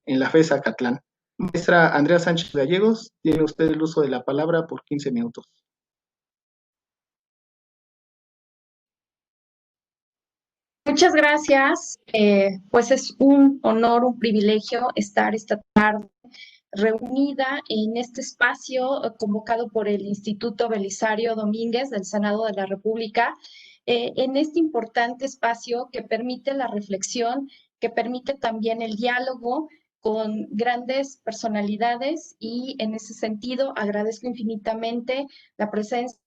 en la FES Acatlán. Maestra Andrea Sánchez Gallegos, tiene usted el uso de la palabra por 15 minutos. Muchas gracias. Pues es un honor, un privilegio estar esta tarde reunida en este espacio convocado por el Instituto Belisario Domínguez del Senado de la República, en este importante espacio que permite la reflexión, que permite también el diálogo con grandes personalidades, y en ese sentido agradezco infinitamente la presencia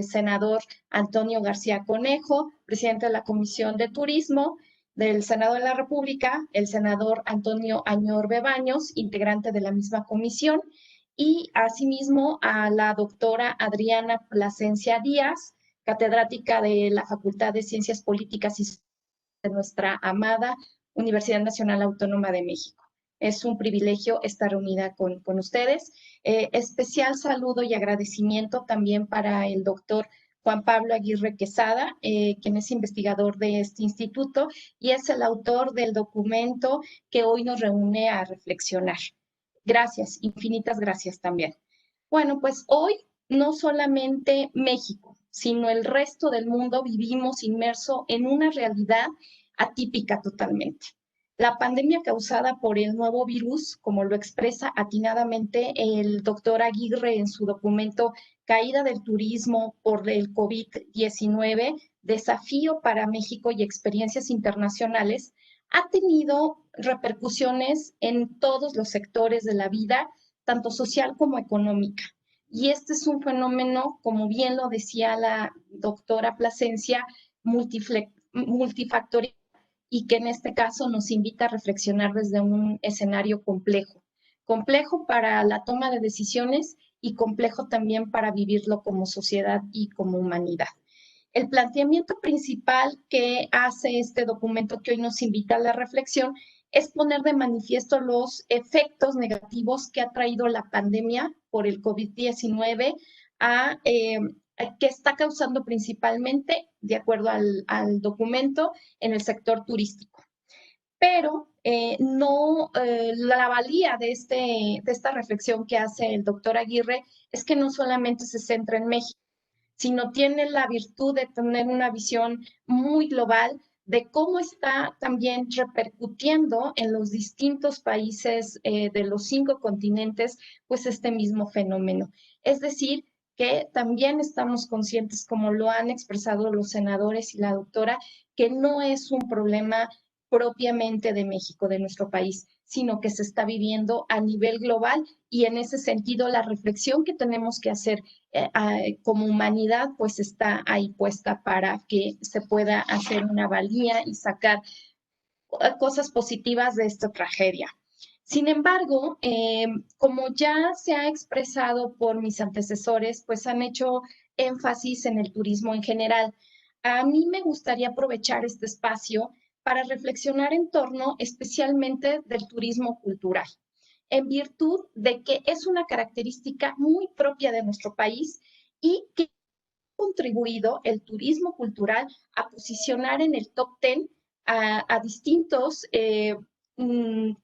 senador Antonio García Conejo, presidente de la Comisión de Turismo del Senado de la República, el senador Antonio Añorbe Baños, integrante de la misma comisión, y asimismo a la doctora Adriana Plasencia Díaz, catedrática de la Facultad de Ciencias Políticas y de nuestra amada Universidad Nacional Autónoma de México. Es un privilegio estar reunida con ustedes. Especial saludo y agradecimiento también para el doctor Juan Pablo Aguirre Quesada, quien es investigador de este instituto y es el autor del documento que hoy nos reúne a reflexionar. Gracias, infinitas gracias también. Bueno, pues hoy no solamente México, sino el resto del mundo vivimos inmerso en una realidad atípica totalmente. La pandemia causada por el nuevo virus, como lo expresa atinadamente el doctor Aguirre en su documento Caída del turismo por el COVID-19, desafío para México y experiencias internacionales, ha tenido repercusiones en todos los sectores de la vida, tanto social como económica. Y este es un fenómeno, como bien lo decía la doctora Plasencia, multifactorial, y que en este caso nos invita a reflexionar desde un escenario complejo. Complejo para la toma de decisiones y complejo también para vivirlo como sociedad y como humanidad. El planteamiento principal que hace este documento que hoy nos invita a la reflexión es poner de manifiesto los efectos negativos que ha traído la pandemia por el COVID-19 que está causando principalmente, de acuerdo al documento, en el sector turístico. Pero la valía de esta reflexión que hace el doctor Aguirre es que no solamente se centra en México, sino tiene la virtud de tener una visión muy global de cómo está también repercutiendo en los distintos países de los 5 continentes, pues este mismo fenómeno. Es decir, que también estamos conscientes, como lo han expresado los senadores y la doctora, que no es un problema propiamente de México, de nuestro país, sino que se está viviendo a nivel global, y en ese sentido la reflexión que tenemos que hacer como humanidad pues está ahí puesta para que se pueda hacer una valía y sacar cosas positivas de esta tragedia. Sin embargo, como ya se ha expresado por mis antecesores, pues han hecho énfasis en el turismo en general. A mí me gustaría aprovechar este espacio para reflexionar en torno especialmente del turismo cultural, en virtud de que es una característica muy propia de nuestro país y que ha contribuido el turismo cultural a posicionar en el top 10 a distintos,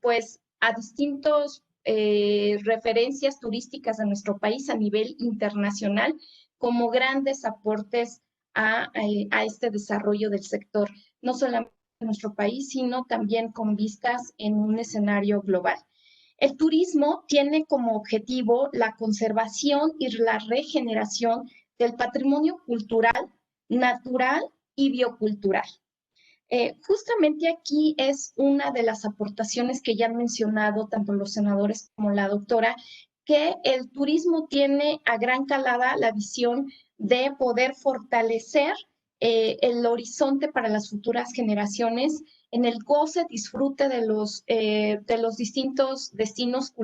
pues, a distintos referencias turísticas de nuestro país a nivel internacional como grandes aportes a este desarrollo del sector, no solamente en nuestro país, sino también con vistas en un escenario global. El turismo tiene como objetivo la conservación y la regeneración del patrimonio cultural, natural y biocultural. Justamente aquí es una de las aportaciones que ya han mencionado tanto los senadores como la doctora, que el turismo tiene a gran calada la visión de poder fortalecer el horizonte para las futuras generaciones en el goce, disfrute de los distintos destinos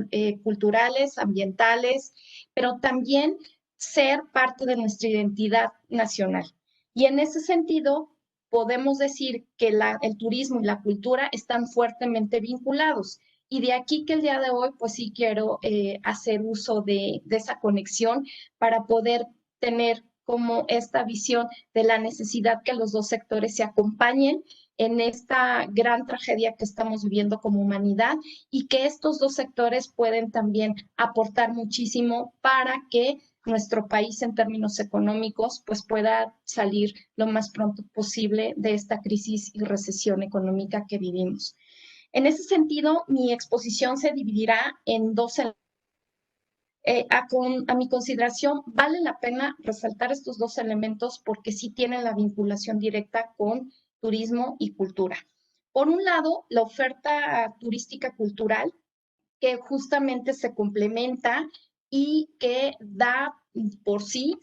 culturales, ambientales, pero también ser parte de nuestra identidad nacional. Y en ese sentido, podemos decir que el turismo y la cultura están fuertemente vinculados. Y de aquí que el día de hoy, pues sí quiero hacer uso de esa conexión para poder tener como esta visión de la necesidad que los dos sectores se acompañen en esta gran tragedia que estamos viviendo como humanidad y que estos dos sectores pueden también aportar muchísimo para que nuestro país en términos económicos pues pueda salir lo más pronto posible de esta crisis y recesión económica que vivimos. En ese sentido, mi exposición se dividirá en dos elementos. A mi consideración, vale la pena resaltar estos dos elementos porque sí tienen la vinculación directa con turismo y cultura. Por un lado, la oferta turística cultural, que justamente se complementa y que da por sí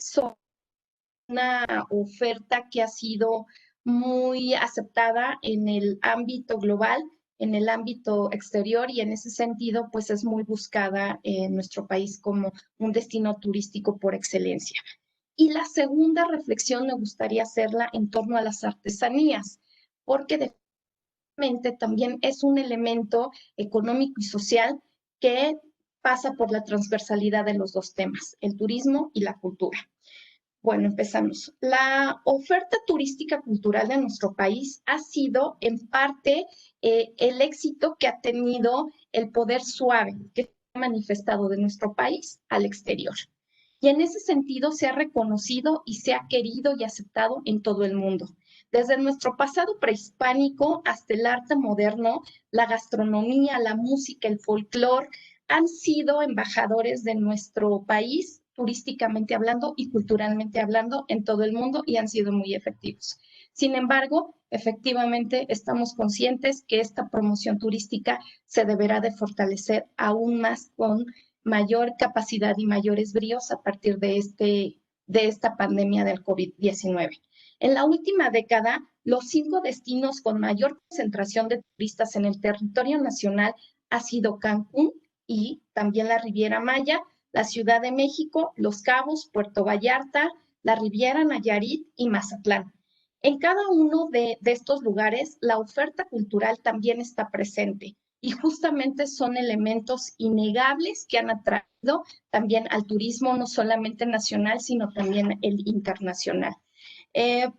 una oferta que ha sido muy aceptada en el ámbito global, en el ámbito exterior y en ese sentido pues es muy buscada en nuestro país como un destino turístico por excelencia. Y la segunda reflexión me gustaría hacerla en torno a las artesanías, porque definitivamente también es un elemento económico y social que pasa por la transversalidad de los dos temas, el turismo y la cultura. Bueno, empezamos. La oferta turística cultural de nuestro país ha sido en parte el éxito que ha tenido el poder suave que se ha manifestado de nuestro país al exterior. Y en ese sentido se ha reconocido y se ha querido y aceptado en todo el mundo. Desde nuestro pasado prehispánico hasta el arte moderno, la gastronomía, la música, el folclore han sido embajadores de nuestro país turísticamente hablando y culturalmente hablando en todo el mundo y han sido muy efectivos. Sin embargo, efectivamente estamos conscientes que esta promoción turística se deberá de fortalecer aún más con mayor capacidad y mayores bríos a partir de esta pandemia del COVID-19. En la última década, los 5 destinos con mayor concentración de turistas en el territorio nacional ha sido Cancún y también la Riviera Maya, la Ciudad de México, Los Cabos, Puerto Vallarta, la Riviera Nayarit y Mazatlán. En cada uno de estos lugares, la oferta cultural también está presente y justamente son elementos innegables que han atraído también al turismo, no solamente nacional, sino también el internacional.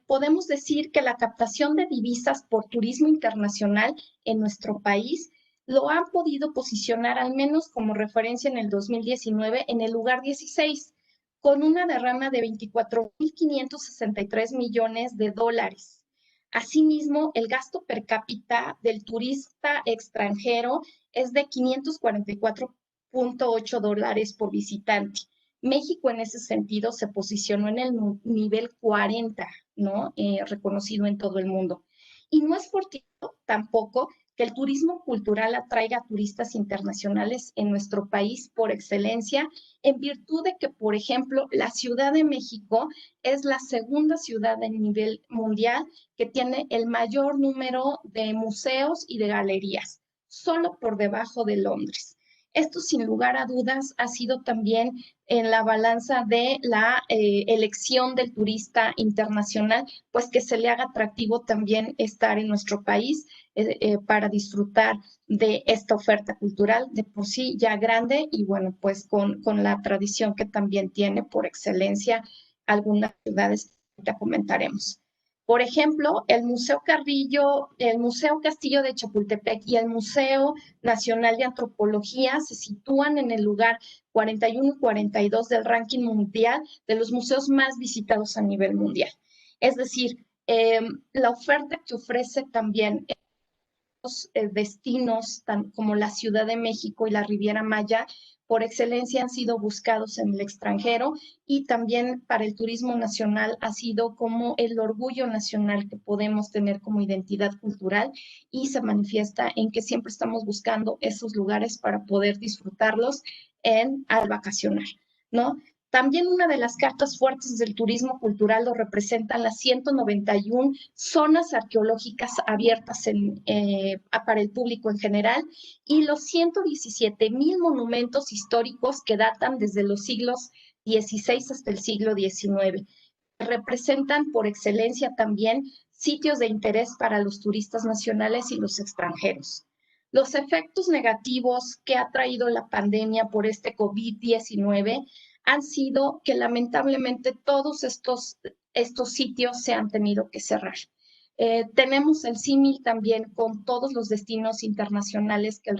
Podemos decir que la captación de divisas por turismo internacional en nuestro país lo han podido posicionar al menos como referencia en el 2019 en el lugar 16, con una derrama de 24.563 millones de dólares. Asimismo, el gasto per cápita del turista extranjero es de 544.8 dólares por visitante. México en ese sentido se posicionó en el nivel 40, ¿no? Reconocido en todo el mundo. Y no es fortuito tampoco que el turismo cultural atraiga a turistas internacionales en nuestro país por excelencia, en virtud de que, por ejemplo, la Ciudad de México es la segunda ciudad a nivel mundial que tiene el mayor número de museos y de galerías, solo por debajo de Londres. Esto, sin lugar a dudas, ha sido también en la balanza de la elección del turista internacional, pues que se le haga atractivo también estar en nuestro país para disfrutar de esta oferta cultural de por sí ya grande y bueno, pues con la tradición que también tiene por excelencia algunas ciudades que ya comentaremos. Por ejemplo, el Museo Carrillo, el Museo Castillo de Chapultepec y el Museo Nacional de Antropología se sitúan en el lugar 41 y 42 del ranking mundial de los museos más visitados a nivel mundial. Es decir, la oferta que ofrece también destinos como la Ciudad de México y la Riviera Maya, por excelencia han sido buscados en el extranjero y también para el turismo nacional ha sido como el orgullo nacional que podemos tener como identidad cultural y se manifiesta en que siempre estamos buscando esos lugares para poder disfrutarlos al vacacionar, ¿no? También una de las cartas fuertes del turismo cultural lo representan las 191 zonas arqueológicas abiertas para el público en general y los 117,000 monumentos históricos que datan desde los siglos XVI hasta el siglo XIX. Representan por excelencia también sitios de interés para los turistas nacionales y los extranjeros. Los efectos negativos que ha traído la pandemia por este COVID-19 han sido que lamentablemente todos estos sitios se han tenido que cerrar. Tenemos el símil también con todos los destinos internacionales que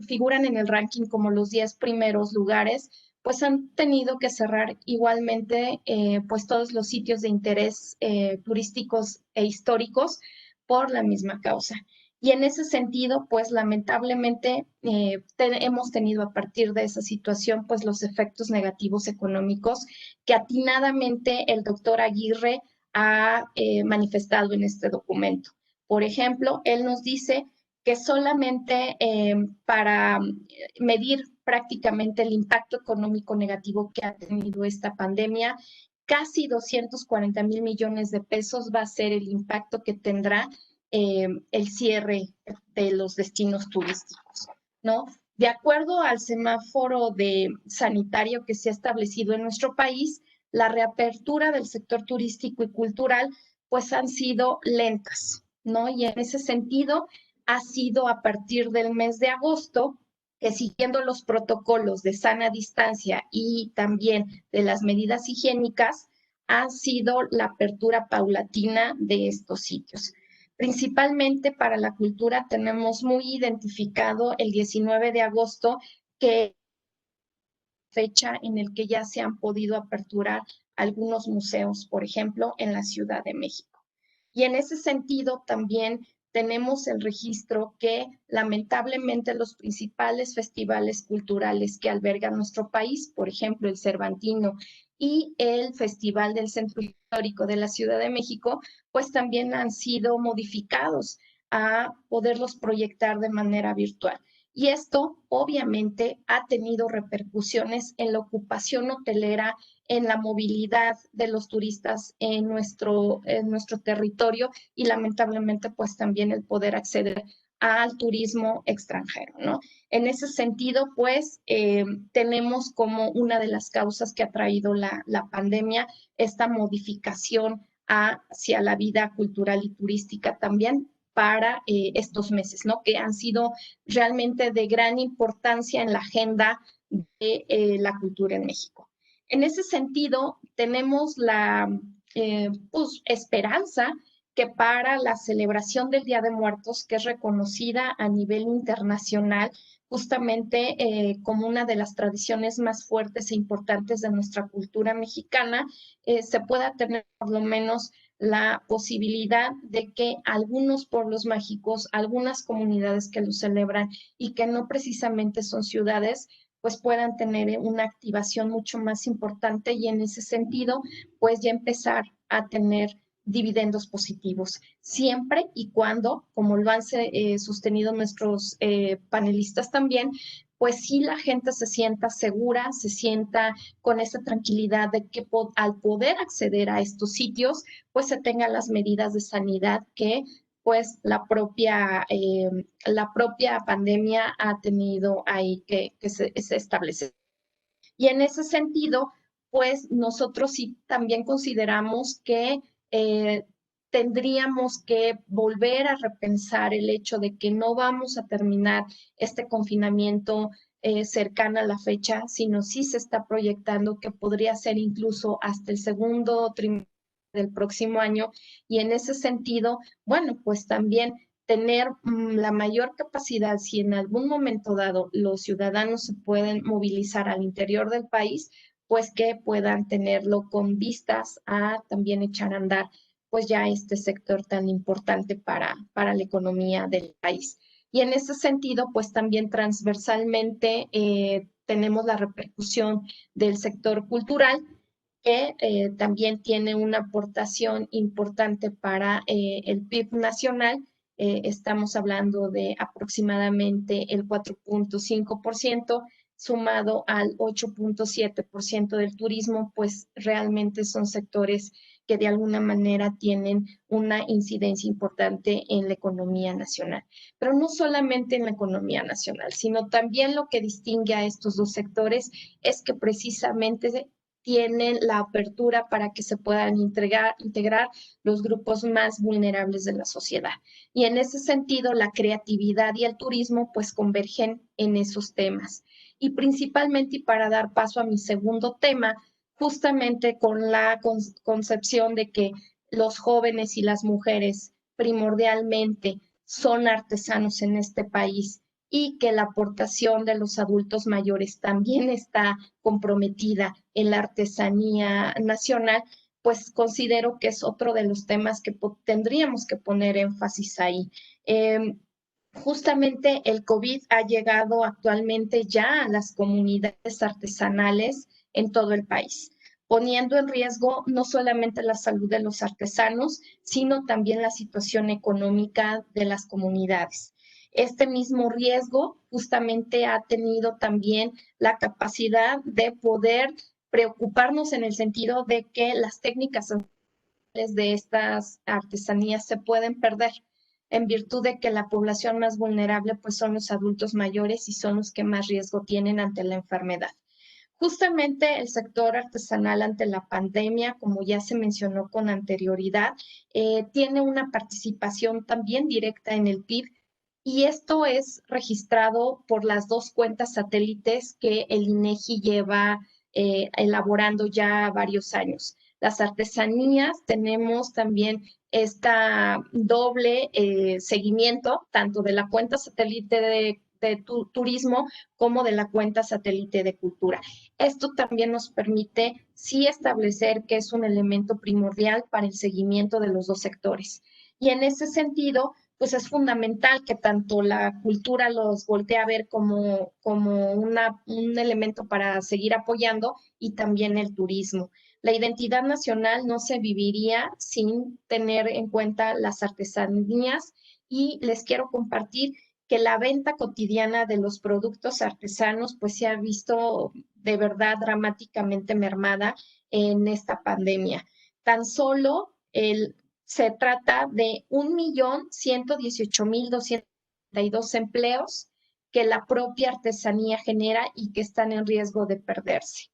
figuran en el ranking como los 10 primeros lugares, pues han tenido que cerrar igualmente pues todos los sitios de interés turísticos e históricos por la misma causa. Y en ese sentido, pues lamentablemente hemos tenido a partir de esa situación, pues los efectos negativos económicos que atinadamente el doctor Aguirre ha manifestado en este documento. Por ejemplo, él nos dice que solamente para medir prácticamente el impacto económico negativo que ha tenido esta pandemia, casi 240,000 millones de pesos va a ser el impacto que tendrá el cierre de los destinos turísticos, ¿no? De acuerdo al semáforo sanitario que se ha establecido en nuestro país, la reapertura del sector turístico y cultural pues han sido lentas, ¿no? Y en ese sentido ha sido a partir del mes de agosto que siguiendo los protocolos de sana distancia y también de las medidas higiénicas, ha sido la apertura paulatina de estos sitios. Principalmente para la cultura tenemos muy identificado el 19 de agosto, que es fecha en el que ya se han podido aperturar algunos museos, por ejemplo, en la Ciudad de México. Y en ese sentido también tenemos el registro que lamentablemente los principales festivales culturales que alberga nuestro país, por ejemplo, el Cervantino y el Festival del Centro Histórico de la Ciudad de México, pues también han sido modificados a poderlos proyectar de manera virtual. Y esto obviamente ha tenido repercusiones en la ocupación hotelera, en la movilidad de los turistas en nuestro territorio y lamentablemente pues también el poder acceder al turismo extranjero, ¿no? En ese sentido, pues, tenemos como una de las causas que ha traído la pandemia esta modificación hacia la vida cultural y turística también para estos meses, ¿no? Que han sido realmente de gran importancia en la agenda de la cultura en México. En ese sentido, tenemos la pues, esperanza que para la celebración del Día de Muertos, que es reconocida a nivel internacional, justamente como una de las tradiciones más fuertes e importantes de nuestra cultura mexicana, se pueda tener por lo menos la posibilidad de que algunos pueblos mágicos, algunas comunidades que lo celebran y que no precisamente son ciudades, pues puedan tener una activación mucho más importante y en ese sentido, pues ya empezar a tener dividendos positivos, siempre y cuando, como lo han sostenido nuestros panelistas también, pues sí la gente se sienta segura, se sienta con esa tranquilidad de que al poder acceder a estos sitios, pues se tengan las medidas de sanidad que pues la propia pandemia ha tenido ahí que se establecer. Y en ese sentido, pues nosotros sí también consideramos que tendríamos que volver a repensar el hecho de que no vamos a terminar este confinamiento cercana a la fecha, sino sí se está proyectando que podría ser incluso hasta el segundo trimestre del próximo año. Y en ese sentido, bueno, pues también tener la mayor capacidad, si en algún momento dado los ciudadanos se pueden movilizar al interior del país, pues que puedan tenerlo con vistas a también echar a andar pues ya este sector tan importante para la economía del país. Y en ese sentido, pues también transversalmente tenemos la repercusión del sector cultural, que también tiene una aportación importante para el PIB nacional. Estamos hablando de aproximadamente el 4.5%, sumado al 8.7% del turismo, pues realmente son sectores que de alguna manera tienen una incidencia importante en la economía nacional. Pero no solamente en la economía nacional, sino también lo que distingue a estos dos sectores es que precisamente tienen la apertura para que se puedan integrar los grupos más vulnerables de la sociedad. Y en ese sentido, la creatividad y el turismo pues convergen en esos temas. Y principalmente, y para dar paso a mi segundo tema, justamente con la concepción de que los jóvenes y las mujeres primordialmente son artesanos en este país y que la aportación de los adultos mayores también está comprometida en la artesanía nacional, pues considero que es otro de los temas que tendríamos que poner énfasis ahí. Justamente el COVID ha llegado actualmente ya a las comunidades artesanales en todo el país, poniendo en riesgo no solamente la salud de los artesanos, sino también la situación económica de las comunidades. Este mismo riesgo justamente ha tenido también la capacidad de poder preocuparnos en el sentido de que las técnicas de estas artesanías se pueden perder en virtud de que la población más vulnerable pues son los adultos mayores y son los que más riesgo tienen ante la enfermedad. Justamente el sector artesanal ante la pandemia, como ya se mencionó con anterioridad, tiene una participación también directa en el PIB, y esto es registrado por las dos cuentas satélites que el INEGI lleva elaborando ya varios años. Las artesanías, tenemos también esta doble seguimiento, tanto de la cuenta satélite de turismo como de la cuenta satélite de cultura. Esto también nos permite sí establecer que es un elemento primordial para el seguimiento de los dos sectores. Y en ese sentido, pues es fundamental que tanto la cultura los voltee a ver como un elemento para seguir apoyando, y también el turismo. La identidad nacional no se viviría sin tener en cuenta las artesanías, y les quiero compartir que la venta cotidiana de los productos artesanos pues se ha visto de verdad dramáticamente mermada en esta pandemia. Tan solo se trata de 1.118.232 empleos que la propia artesanía genera y que están en riesgo de perderse.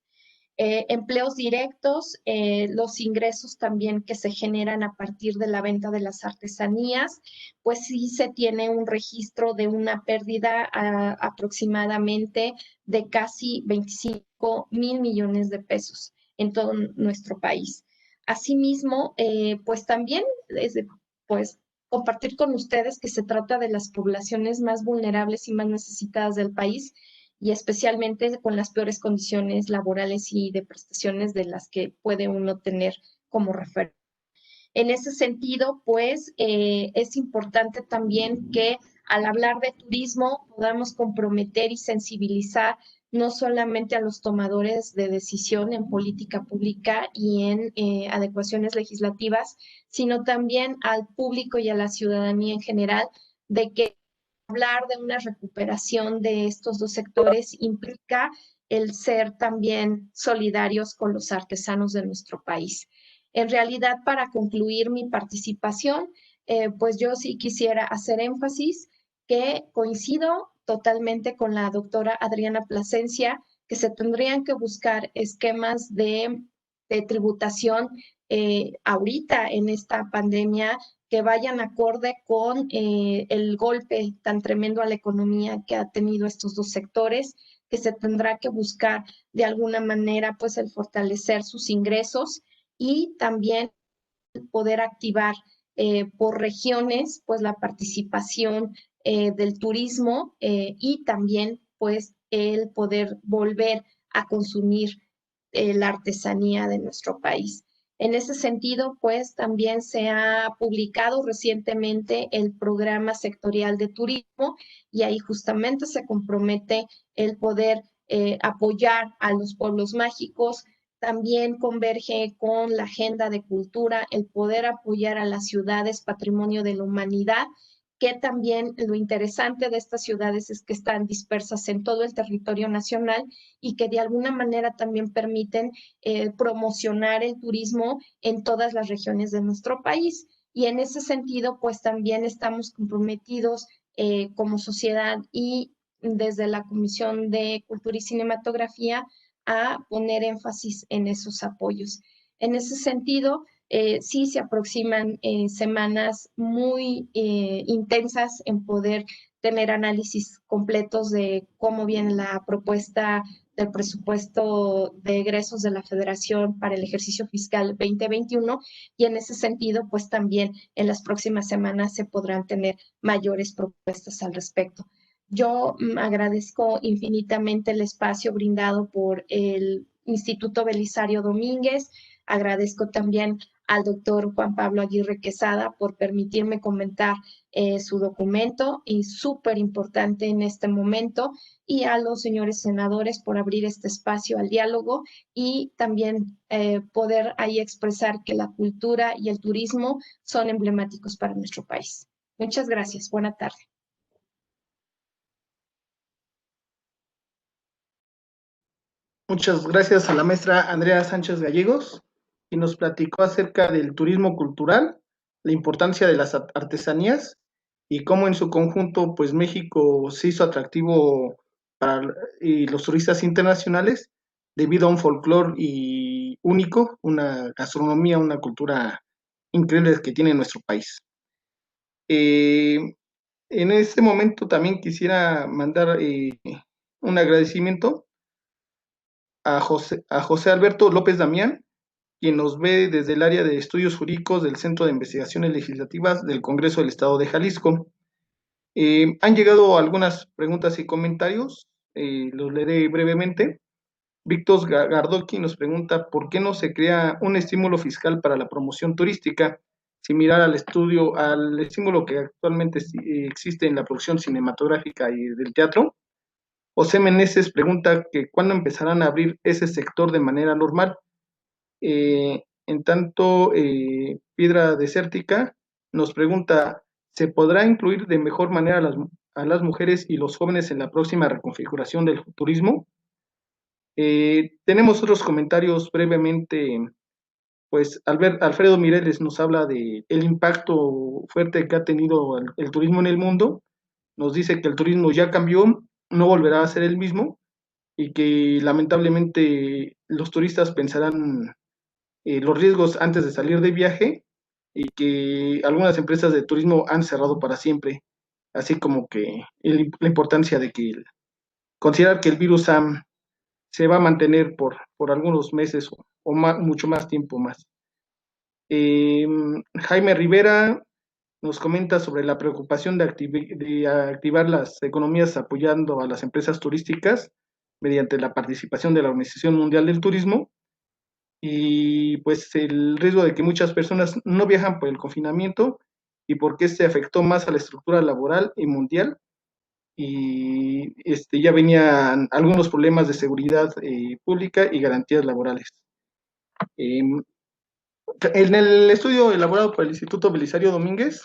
Empleos directos, los ingresos también que se generan a partir de la venta de las artesanías, pues sí se tiene un registro de una pérdida aproximadamente de casi 25.000 millones de pesos en todo nuestro país. Asimismo, pues también pues compartir con ustedes que se trata de las poblaciones más vulnerables y más necesitadas del país, y especialmente con las peores condiciones laborales y de prestaciones de las que puede uno tener como referencia. En ese sentido, pues es importante también que al hablar de turismo podamos comprometer y sensibilizar no solamente a los tomadores de decisión en política pública y en adecuaciones legislativas, sino también al público y a la ciudadanía en general, de que hablar de una recuperación de estos dos sectores implica el ser también solidarios con los artesanos de nuestro país. En realidad, para concluir mi participación, pues yo sí quisiera hacer énfasis que coincido totalmente con la doctora Adriana Plasencia, que se tendrían que buscar esquemas de tributación ahorita en esta pandemia que vayan acorde con el golpe tan tremendo a la economía que ha tenido estos dos sectores, que se tendrá que buscar de alguna manera pues el fortalecer sus ingresos y también poder activar por regiones pues la participación del turismo y también pues el poder volver a consumir la artesanía de nuestro país. En ese sentido, pues también se ha publicado recientemente el programa sectorial de turismo y ahí justamente se compromete el poder apoyar a los pueblos mágicos. También converge con la agenda de cultura, el poder apoyar a las ciudades patrimonio de la humanidad, que también lo interesante de estas ciudades es que están dispersas en todo el territorio nacional y que de alguna manera también permiten promocionar el turismo en todas las regiones de nuestro país. Y en ese sentido, pues también estamos comprometidos como sociedad y desde la Comisión de Cultura y Cinematografía a poner énfasis en esos apoyos. En ese sentido, sí se aproximan semanas muy intensas en poder tener análisis completos de cómo viene la propuesta del presupuesto de egresos de la Federación para el ejercicio fiscal 2021 y en ese sentido, pues también en las próximas semanas se podrán tener mayores propuestas al respecto. Yo agradezco infinitamente el espacio brindado por el Instituto Belisario Domínguez. Agradezco también al doctor Juan Pablo Aguirre Quesada por permitirme comentar su documento y súper importante en este momento y a los señores senadores por abrir este espacio al diálogo y también poder ahí expresar que la cultura y el turismo son emblemáticos para nuestro país. Muchas gracias. Buena tarde. Muchas gracias a la maestra Andrea Sánchez Gallegos, y nos platicó acerca del turismo cultural, la importancia de las artesanías y cómo en su conjunto, pues México se hizo atractivo para los turistas internacionales debido a un folclore y único, una gastronomía, una cultura increíble que tiene nuestro país. Eh, en este momento también quisiera mandar un agradecimiento a José Alberto López Damián, quien nos ve desde el área de estudios jurídicos del Centro de Investigaciones Legislativas del Congreso del Estado de Jalisco. Han llegado algunas preguntas y comentarios, los leeré brevemente. Víctor Gardoqui nos pregunta por qué no se crea un estímulo fiscal para la promoción turística, similar al estímulo que actualmente existe en la producción cinematográfica y del teatro. José Meneses pregunta que cuándo empezarán a abrir ese sector de manera normal. En tanto, Piedra Desértica nos pregunta, ¿se podrá incluir de mejor manera a las mujeres y los jóvenes en la próxima reconfiguración del turismo? Tenemos otros comentarios brevemente, pues Alfredo Mireles nos habla de el impacto fuerte que ha tenido el turismo en el mundo, nos dice que el turismo ya cambió, no volverá a ser el mismo y que lamentablemente los turistas pensarán los riesgos antes de salir de viaje y que algunas empresas de turismo han cerrado para siempre, así como que la importancia de que considerar que el virus se va a mantener por algunos meses o mucho más tiempo más. Jaime Rivera nos comenta sobre la preocupación de activar las economías apoyando a las empresas turísticas mediante la participación de la Organización Mundial del Turismo y pues el riesgo de que muchas personas no viajan por el confinamiento y porque este afectó más a la estructura laboral y mundial y ya venían algunos problemas de seguridad pública y garantías laborales. En el estudio elaborado por el Instituto Belisario Domínguez,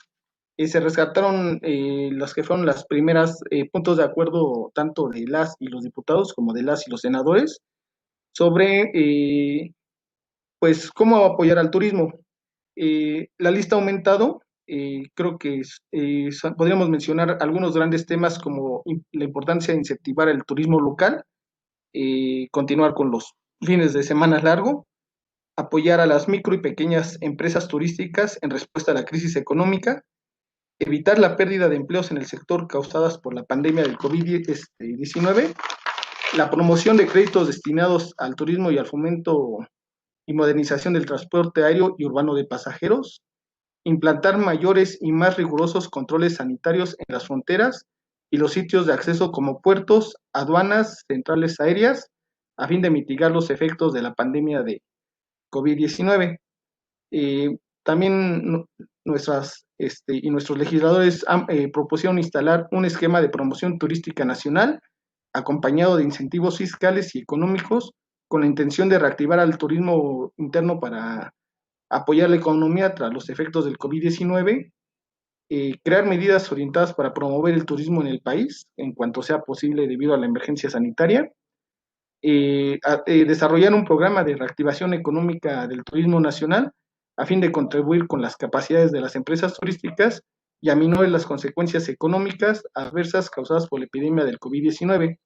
se rescataron las que fueron las primeras puntos de acuerdo tanto de las y los diputados como de las y los senadores sobre pues cómo apoyar al turismo. La lista ha aumentado Creo que podríamos mencionar algunos grandes temas como la importancia de incentivar el turismo local, continuar con los fines de semana largo, apoyar a las micro y pequeñas empresas turísticas en respuesta a la crisis económica, evitar la pérdida de empleos en el sector causadas por la pandemia del COVID-19, la promoción de créditos destinados al turismo y al fomento y modernización del transporte aéreo y urbano de pasajeros, implantar mayores y más rigurosos controles sanitarios en las fronteras y los sitios de acceso como puertos, aduanas, centrales aéreas, a fin de mitigar los efectos de la pandemia de COVID-19. También nuestros legisladores propusieron instalar un esquema de promoción turística nacional acompañado de incentivos fiscales y económicos con la intención de reactivar al turismo interno para apoyar la economía tras los efectos del COVID-19, crear medidas orientadas para promover el turismo en el país en cuanto sea posible debido a la emergencia sanitaria, desarrollar un programa de reactivación económica del turismo nacional a fin de contribuir con las capacidades de las empresas turísticas y aminorar las consecuencias económicas adversas causadas por la epidemia del COVID-19.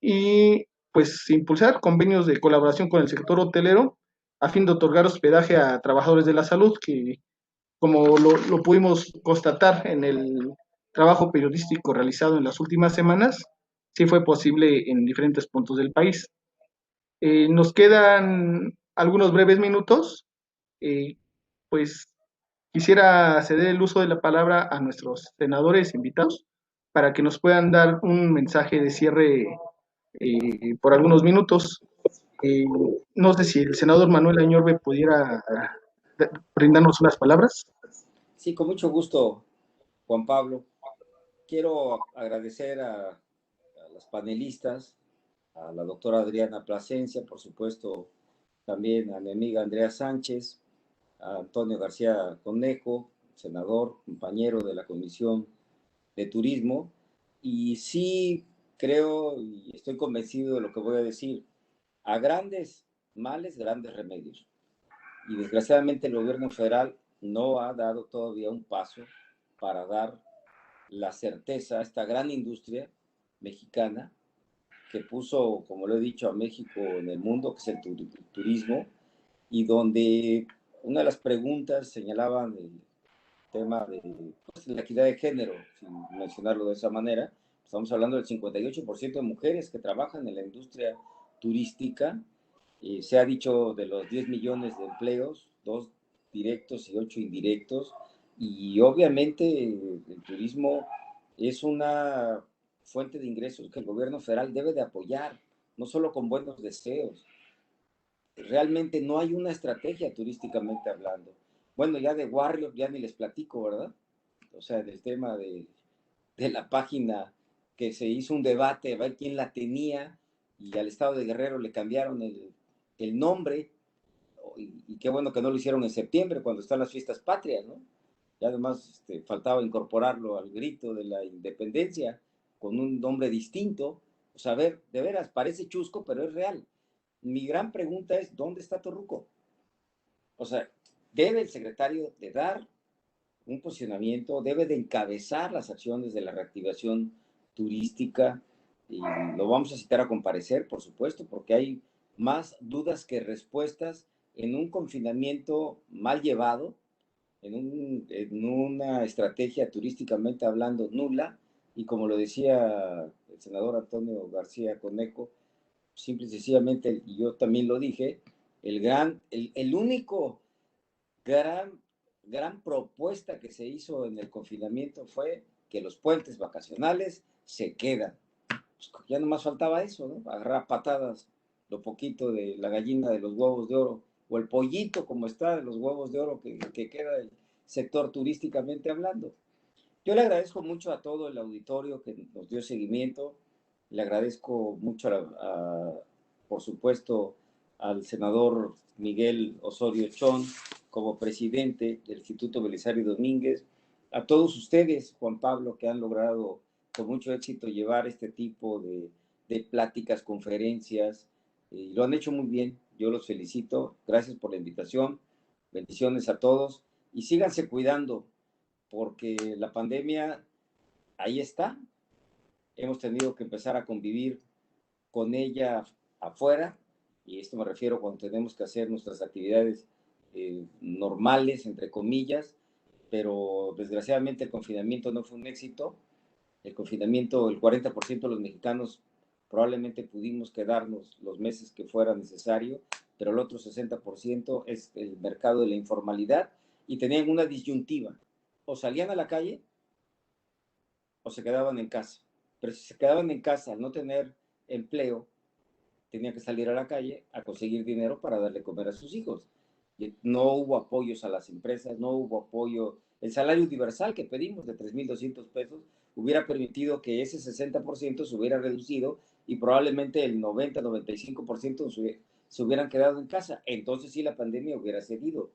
Y pues impulsar convenios de colaboración con el sector hotelero a fin de otorgar hospedaje a trabajadores de la salud, que como lo pudimos constatar en el trabajo periodístico realizado en las últimas semanas, sí fue posible en diferentes puntos del país. Nos quedan algunos breves minutos, pues quisiera ceder el uso de la palabra a nuestros senadores invitados para que nos puedan dar un mensaje de cierre por algunos minutos. No sé si el senador Manuel Añorbe pudiera brindarnos unas palabras. Sí, con mucho gusto, Juan Pablo. Quiero agradecer a las panelistas, a la doctora Adriana Plasencia, por supuesto, también a mi amiga Andrea Sánchez, a Antonio García Conejo, senador, compañero de la Comisión de Turismo. Y sí creo y estoy convencido de lo que voy a decir. A grandes males, grandes remedios. Y desgraciadamente el gobierno federal no ha dado todavía un paso para dar la certeza a esta gran industria mexicana que puso, como lo he dicho, a México en el mundo, que es el turismo, y donde una de las preguntas señalaban el tema de pues, la equidad de género, sin mencionarlo de esa manera. Estamos hablando del 58% de mujeres que trabajan en la industria turística. Se ha dicho de los 10 millones de empleos, 2 directos y 8 indirectos, y obviamente el turismo es una fuente de ingresos que el gobierno federal debe de apoyar, no solo con buenos deseos. Realmente no hay una estrategia turísticamente hablando. Bueno, ya de Warrior ya ni les platico, ¿verdad? O sea, del tema de la página que se hizo un debate, a ver quién la tenía, y al estado de Guerrero le cambiaron el nombre, y qué bueno que no lo hicieron en septiembre, cuando están las fiestas patrias, ¿no? Y además faltaba incorporarlo al grito de la independencia con un nombre distinto. O sea, a ver, de veras, parece chusco, pero es real. Mi gran pregunta es, ¿dónde está Torruco? O sea, debe el secretario de dar un posicionamiento, debe de encabezar las acciones de la reactivación turística, y lo vamos a citar a comparecer, por supuesto, porque hay más dudas que respuestas en un confinamiento mal llevado, en una estrategia turísticamente hablando nula, y como lo decía el senador Antonio García Conejo, simple y sencillamente, y yo también lo dije, el único gran propuesta que se hizo en el confinamiento fue que los puentes vacacionales se quedan. Pues ya nomás faltaba eso, ¿no? Agarrar patadas lo poquito de la gallina de los huevos de oro, o el pollito como está de los huevos de oro que queda el sector turísticamente hablando. Yo le agradezco mucho a todo el auditorio que nos dio seguimiento, le agradezco mucho por supuesto, al senador Miguel Osorio Chón como presidente del Instituto Belisario Domínguez, a todos ustedes, Juan Pablo, que han logrado con mucho éxito llevar este tipo de pláticas, conferencias, y lo han hecho muy bien, yo los felicito, gracias por la invitación, bendiciones a todos, y síganse cuidando, porque la pandemia ahí está. Hemos tenido que empezar a convivir con ella afuera, y esto me refiero cuando tenemos que hacer nuestras actividades normales, entre comillas, pero desgraciadamente el confinamiento no fue un éxito. El confinamiento, el 40% de los mexicanos probablemente pudimos quedarnos los meses que fuera necesario, pero el otro 60% es el mercado de la informalidad, y tenían una disyuntiva: o salían a la calle o se quedaban en casa. Pero si se quedaban en casa al no tener empleo, tenían que salir a la calle a conseguir dinero para darle comer a sus hijos. Y no hubo apoyos a las empresas, no hubo apoyo. El salario universal que pedimos de 3,200 pesos hubiera permitido que ese 60% se hubiera reducido, y probablemente el 90-95% se hubieran quedado en casa. Entonces sí, la pandemia hubiera seguido,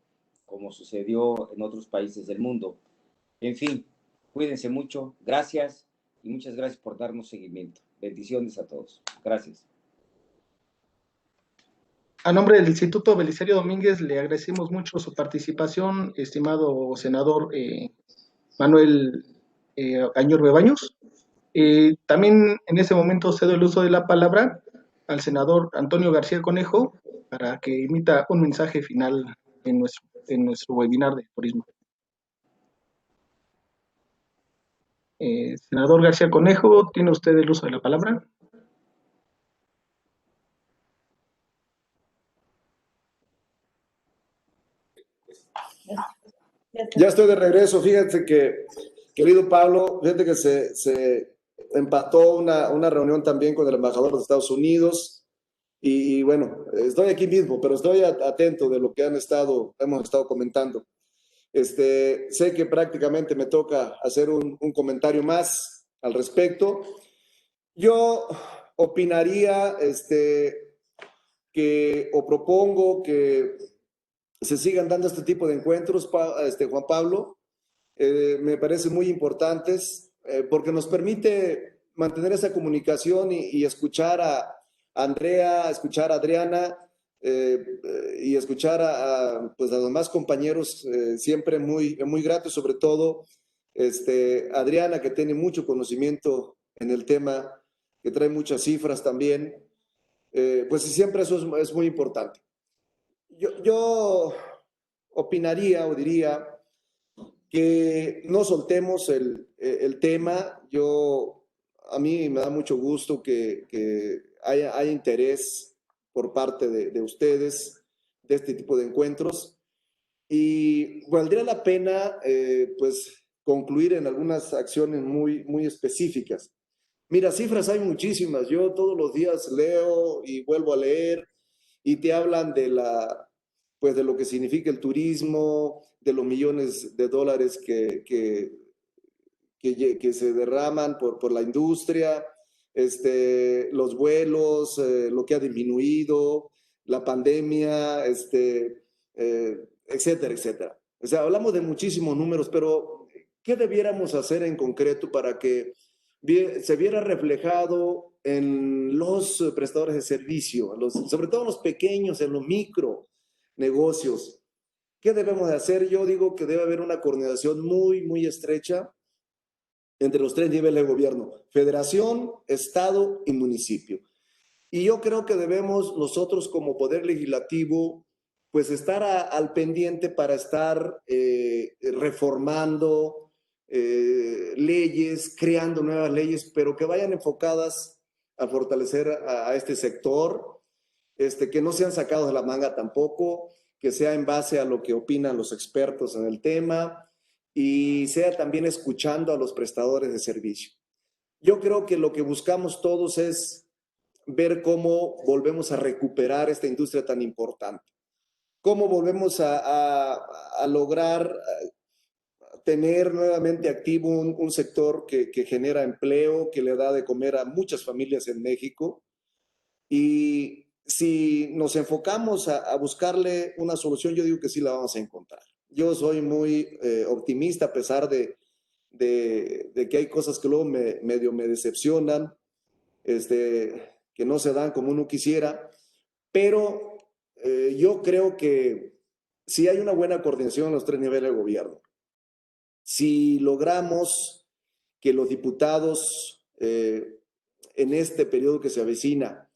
como sucedió en otros países del mundo. En fin, cuídense mucho. Gracias, y muchas gracias por darnos seguimiento. Bendiciones a todos. Gracias. A nombre del Instituto Belisario Domínguez, le agradecemos mucho su participación, estimado senador Manuel Añorbe Baños. También en ese momento cedo el uso de la palabra al senador Antonio García Conejo para que emita un mensaje final en nuestro webinar de turismo. Senador García Conejo, ¿tiene usted el uso de la palabra? Ya estoy de regreso. Fíjate que, querido Pablo, fíjate que se empató una reunión también con el embajador de Estados Unidos. Y bueno, estoy aquí mismo, pero estoy atento de lo que hemos estado comentando. Sé que prácticamente me toca hacer un comentario más al respecto. Yo opinaría o propongo que se sigan dando este tipo de encuentros, Juan Pablo. Me parecen muy importantes porque nos permite mantener esa comunicación y escuchar a Andrea, escuchar a Adriana y escuchar pues a los demás compañeros, siempre muy, muy grato, sobre todo Adriana, que tiene mucho conocimiento en el tema, que trae muchas cifras también, pues siempre eso es muy importante. Yo opinaría o diría que no soltemos el tema. A mí me da mucho gusto que haya interés por parte de ustedes de este tipo de encuentros, y valdría la pena pues concluir en algunas acciones muy, muy específicas. Mira, cifras hay muchísimas. Yo todos los días leo y vuelvo a leer, y te hablan pues de lo que significa el turismo, de los millones de dólares que se derraman por la industria, los vuelos, lo que ha disminuido, la pandemia, etcétera, etcétera. O sea, hablamos de muchísimos números, pero ¿qué debiéramos hacer en concreto para que se viera reflejado en los prestadores de servicio, sobre todo en los pequeños, en los micro negocios? ¿Qué debemos de hacer? Yo digo que debe haber una coordinación muy, muy estrecha entre los 3 niveles de gobierno: federación, estado y municipio. Y yo creo que debemos nosotros, como poder legislativo, pues estar al pendiente para estar reformando leyes, creando nuevas leyes, pero que vayan enfocadas a fortalecer a este sector, que no sean sacados de la manga tampoco, que sea en base a lo que opinan los expertos en el tema, y sea también escuchando a los prestadores de servicio. Yo creo que lo que buscamos todos es ver cómo volvemos a recuperar esta industria tan importante, cómo volvemos a lograr tener nuevamente activo un sector que genera empleo, que le da de comer a muchas familias en México. Y si nos enfocamos a buscarle una solución, yo digo que sí la vamos a encontrar. Yo soy muy optimista, a pesar de que hay cosas que luego medio me decepcionan, que no se dan como uno quisiera, pero yo creo que si hay una buena coordinación en los tres niveles de gobierno, si logramos que los diputados en este periodo que se avecina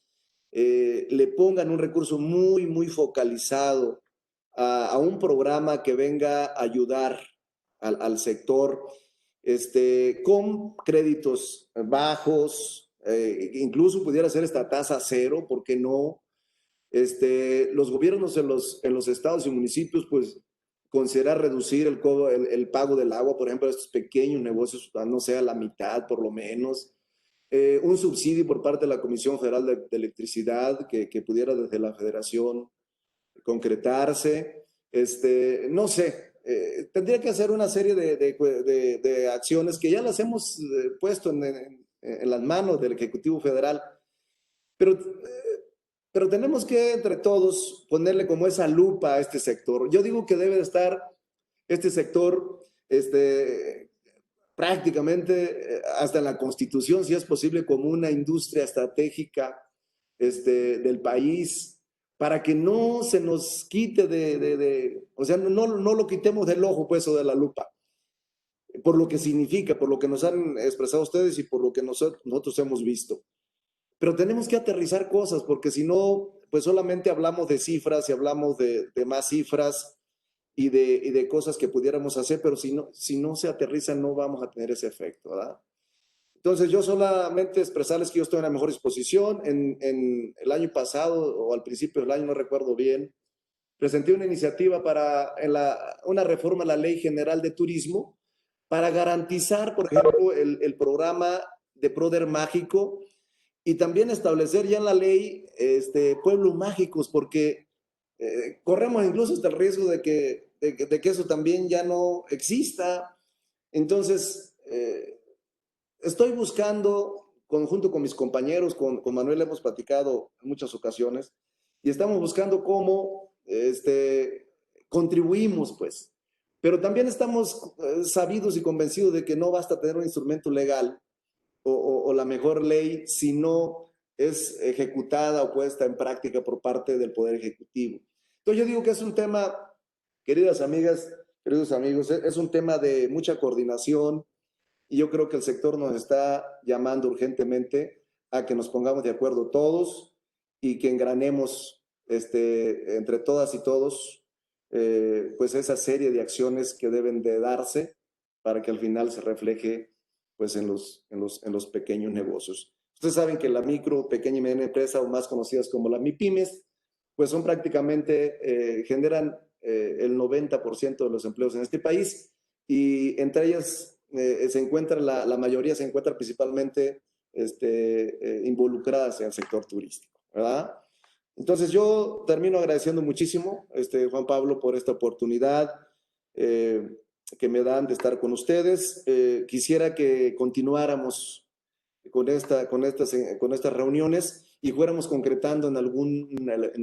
le pongan un recurso muy, muy focalizado a un programa que venga a ayudar al sector con créditos bajos, incluso pudiera ser esta tasa cero, ¿por qué no? Los gobiernos en los estados y municipios, pues, considerar reducir el pago del agua, por ejemplo, a estos pequeños negocios, no sea la mitad por lo menos. Un subsidio por parte de la Comisión Federal de Electricidad que pudiera desde la Federación concretarse. No sé, tendría que hacer una serie de acciones que ya las hemos puesto en las manos del Ejecutivo Federal, pero tenemos que entre todos ponerle como esa lupa a este sector. Yo digo que debe de estar este sector prácticamente hasta en la Constitución, si es posible, como una industria estratégica del país, para que no se nos quite o sea, no lo quitemos del ojo, pues, o de la lupa, por lo que significa, por lo que nos han expresado ustedes y por lo que nosotros hemos visto. Pero tenemos que aterrizar cosas, porque si no, pues solamente hablamos de cifras y hablamos de más cifras y de cosas que pudiéramos hacer, pero si no se aterrizan no vamos a tener ese efecto, ¿verdad? Entonces yo solamente expresarles que yo estoy en la mejor disposición. En el año pasado o al principio del año, no recuerdo bien, presenté una iniciativa para una reforma a la Ley General de Turismo para garantizar, por ejemplo, el programa de Proder Mágico y también establecer ya en la ley pueblos mágicos, porque corremos incluso hasta el riesgo de que eso también ya no exista. Entonces, estoy buscando, junto con mis compañeros, con Manuel hemos platicado en muchas ocasiones, y estamos buscando cómo contribuimos, pues. Pero también estamos sabidos y convencidos de que no basta tener un instrumento legal o la mejor ley si no es ejecutada o puesta en práctica por parte del Poder Ejecutivo. Entonces yo digo que es un tema, queridas amigas, queridos amigos, es un tema de mucha coordinación y yo creo que el sector nos está llamando urgentemente a que nos pongamos de acuerdo todos y que engranemos entre todas y todos pues esa serie de acciones que deben de darse para que al final se refleje pues en los pequeños negocios. Ustedes saben que la micro, pequeña y mediana empresa, o más conocidas como las MIPYMES, pues son prácticamente, generan el 90% de los empleos en este país y entre ellas se encuentra, la mayoría se encuentra principalmente involucradas en el sector turístico, ¿verdad? Entonces yo termino agradeciendo muchísimo, Juan Pablo, por esta oportunidad que me dan de estar con ustedes. Quisiera que continuáramos con estas reuniones y fuéramos concretando en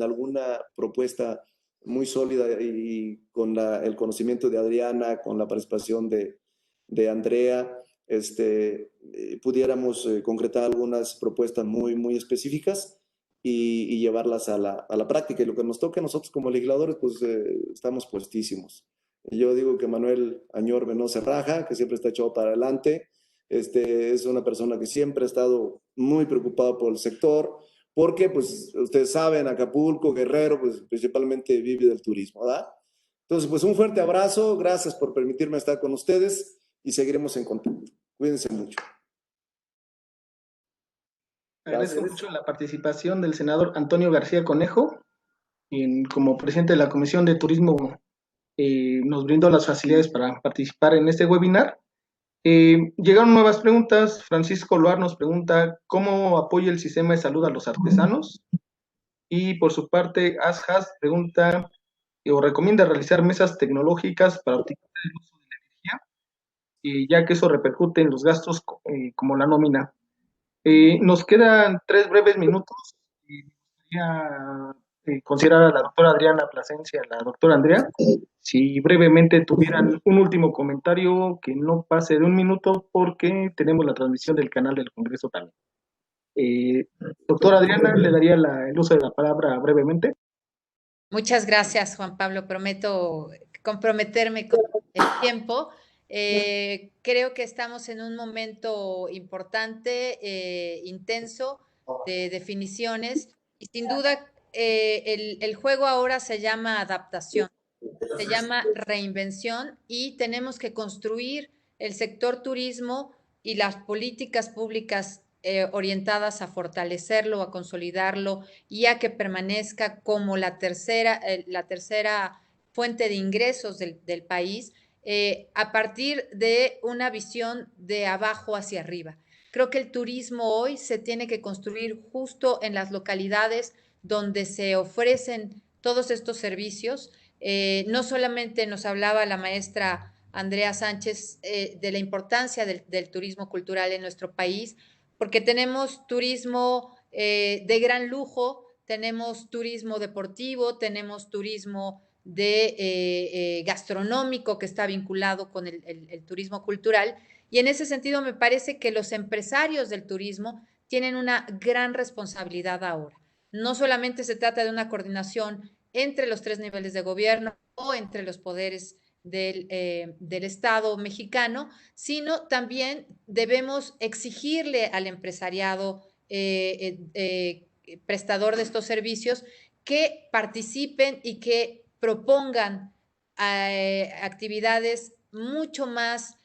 alguna propuesta muy sólida y con el conocimiento de Adriana, con la participación de Andrea, pudiéramos concretar algunas propuestas muy, muy específicas y llevarlas a la práctica. Y lo que nos toque a nosotros como legisladores, pues estamos puestísimos. Yo digo que Manuel Añorbe no se raja, que siempre está echado para adelante. Es una persona que siempre ha estado muy preocupada por el sector, porque, pues, ustedes saben, Acapulco, Guerrero, pues, principalmente vive del turismo, ¿verdad? Entonces, pues, un fuerte abrazo, gracias por permitirme estar con ustedes y seguiremos en contacto. Cuídense mucho. Agradezco mucho la participación del senador Antonio García Conejo, quien como presidente de la Comisión de Turismo nos brindó las facilidades para participar en este webinar. Llegaron nuevas preguntas. Francisco Loar nos pregunta cómo apoya el sistema de salud a los artesanos. Y por su parte, Ashas pregunta o recomienda realizar mesas tecnológicas para optimizar el uso de la energía, ya que eso repercute en los gastos como la nómina. Nos quedan 3 breves minutos y me gustaría considerar a la doctora Adriana Plasencia, a la doctora Andrea, si brevemente tuvieran un último comentario que no pase de 1 minuto porque tenemos la transmisión del canal del Congreso también. Doctora Adriana, le daría el uso de la palabra brevemente. Muchas gracias, Juan Pablo. Prometo comprometerme con el tiempo. Creo que estamos en un momento importante, intenso, de definiciones, y sin duda el juego ahora se llama adaptación, se llama reinvención, y tenemos que construir el sector turismo y las políticas públicas orientadas a fortalecerlo, a consolidarlo y a que permanezca como la tercera fuente de ingresos del país, a partir de una visión de abajo hacia arriba. Creo que el turismo hoy se tiene que construir justo en las localidades donde se ofrecen todos estos servicios. No solamente nos hablaba la maestra Andrea Sánchez de la importancia del turismo cultural en nuestro país, porque tenemos turismo de gran lujo, tenemos turismo deportivo, tenemos turismo gastronómico que está vinculado con el turismo cultural, y en ese sentido me parece que los empresarios del turismo tienen una gran responsabilidad ahora. No solamente se trata de una coordinación entre los 3 niveles de gobierno o entre los poderes del Estado mexicano, sino también debemos exigirle al empresariado prestador de estos servicios que participen y que propongan actividades mucho más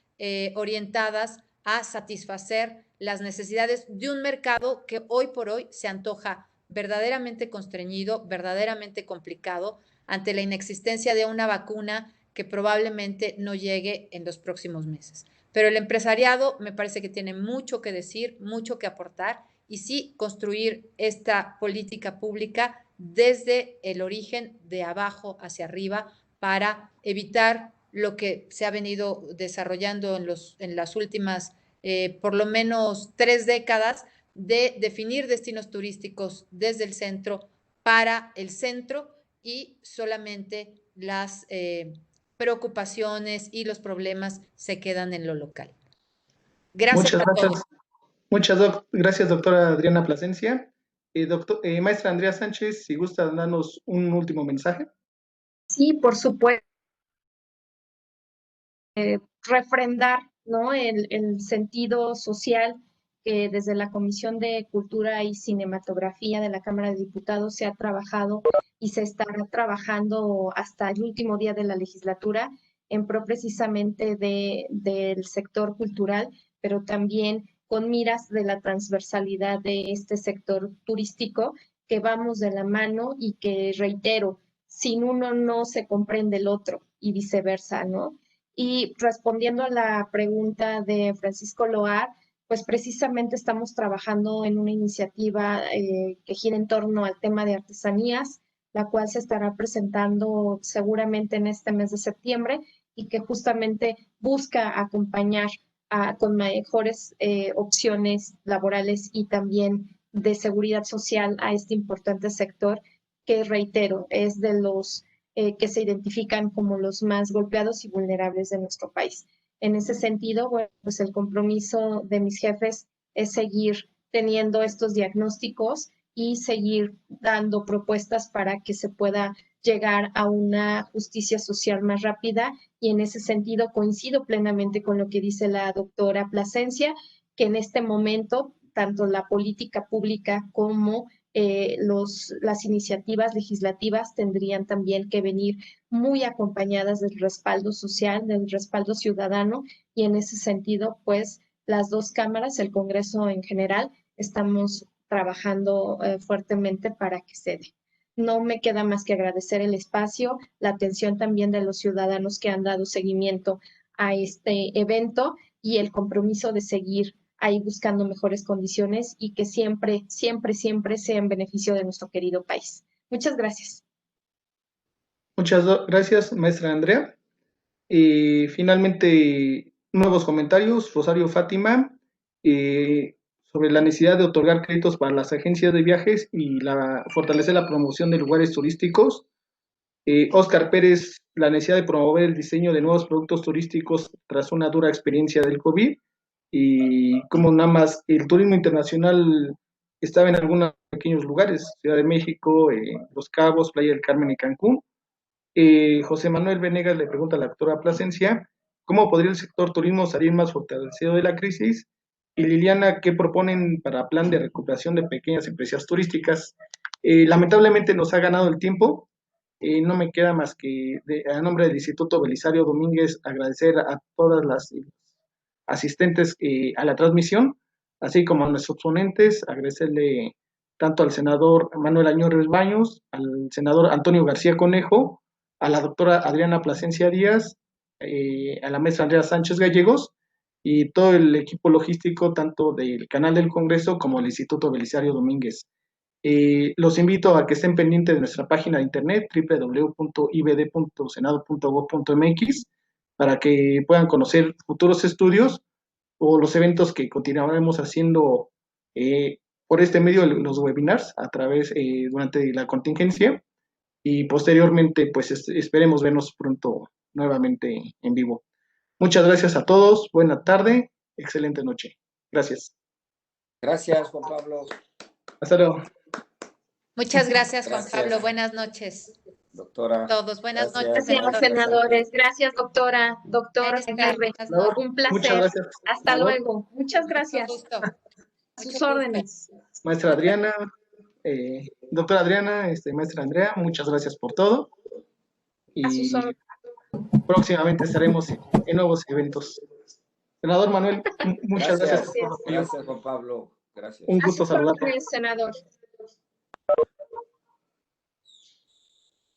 orientadas a satisfacer las necesidades de un mercado que hoy por hoy se antoja verdaderamente constreñido, verdaderamente complicado, ante la inexistencia de una vacuna que probablemente no llegue en los próximos meses. Pero el empresariado me parece que tiene mucho que decir, mucho que aportar, y sí construir esta política pública desde el origen, de abajo hacia arriba, para evitar lo que se ha venido desarrollando en las últimas por lo menos 3 décadas, de definir destinos turísticos desde el centro para el centro, y solamente las preocupaciones y los problemas se quedan en lo local. Gracias Muchas a todos. gracias. Gracias, doctora Adriana Plasencia. Maestra Andrea Sánchez, si gusta darnos un último mensaje. Sí, por supuesto. Refrendar, ¿no? el sentido social que desde la Comisión de Cultura y Cinematografía de la Cámara de Diputados se ha trabajado y se estará trabajando hasta el último día de la legislatura en pro precisamente del sector cultural, pero también con miras de la transversalidad de este sector turístico, que vamos de la mano y que, reitero, sin uno no se comprende el otro y viceversa, ¿no? Y respondiendo a la pregunta de Francisco Loar, pues precisamente estamos trabajando en una iniciativa que gira en torno al tema de artesanías, la cual se estará presentando seguramente en este mes de septiembre, y que justamente busca acompañar con mejores opciones laborales y también de seguridad social a este importante sector, que, reitero, es de los que se identifican como los más golpeados y vulnerables de nuestro país. En ese sentido, bueno, pues el compromiso de mis jefes es seguir teniendo estos diagnósticos y seguir dando propuestas para que se pueda llegar a una justicia social más rápida, y en ese sentido coincido plenamente con lo que dice la doctora Plasencia, que en este momento tanto la política pública como las iniciativas legislativas tendrían también que venir muy acompañadas del respaldo social, del respaldo ciudadano, y en ese sentido, pues las dos cámaras, el Congreso en general, estamos trabajando fuertemente para que se dé. No me queda más que agradecer el espacio, la atención también de los ciudadanos que han dado seguimiento a este evento, y el compromiso de seguir ahí buscando mejores condiciones y que siempre, siempre, siempre sea en beneficio de nuestro querido país. Muchas gracias. Muchas gracias, maestra Andrea. Finalmente, nuevos comentarios. Rosario Fátima, sobre la necesidad de otorgar créditos para las agencias de viajes y fortalecer la promoción de lugares turísticos. Óscar Pérez, la necesidad de promover el diseño de nuevos productos turísticos tras una dura experiencia del COVID. Y como nada más el turismo internacional estaba en algunos pequeños lugares, Ciudad de México, Los Cabos, Playa del Carmen y Cancún. José Manuel Venegas le pregunta a la doctora Plasencia, ¿cómo podría el sector turismo salir más fortalecido de la crisis? Y Liliana, ¿qué proponen para plan de recuperación de pequeñas empresas turísticas? Lamentablemente nos ha ganado el tiempo. No me queda más que, a nombre del Instituto Belisario Domínguez, agradecer a todas las asistentes a la transmisión, así como a nuestros ponentes, agradecerle tanto al senador Manuel Añorres Baños, al senador Antonio García Conejo, a la doctora Adriana Plasencia Díaz, a la maestra Andrea Sánchez Gallegos y todo el equipo logístico, tanto del canal del Congreso como el Instituto Belisario Domínguez. Los invito a que estén pendientes de nuestra página de internet www.ibd.senado.gov.mx para que puedan conocer futuros estudios o los eventos que continuaremos haciendo por este medio, los webinars a través durante la contingencia, y posteriormente pues esperemos vernos pronto nuevamente en vivo. Muchas gracias a todos, buena tarde, excelente noche. Gracias. Gracias, Juan Pablo. Hasta luego. Muchas gracias, Juan Gracias. Pablo. Buenas noches. Doctora. Todos, buenas Gracias. noches. Gracias, senadores. Gracias, doctora. Doctora Maestra, Aguirre. buenas Senador, noches. Un placer. muchas gracias. Hasta senador. luego. Muchas gracias. Mucho gusto. A sus Mucho gusto. órdenes. Maestra Adriana, doctora Adriana, maestra Andrea, muchas gracias por todo. A sus Y órdenes. próximamente estaremos en nuevos eventos. Senador Manuel, muchas gracias por todo. Gracias. Gracias, Juan Pablo. Gracias. Un A gusto sus saludarte. órdenes, senador.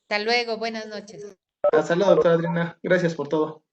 Hasta luego, buenas noches. Hasta luego, doctora Adriana. Gracias por todo.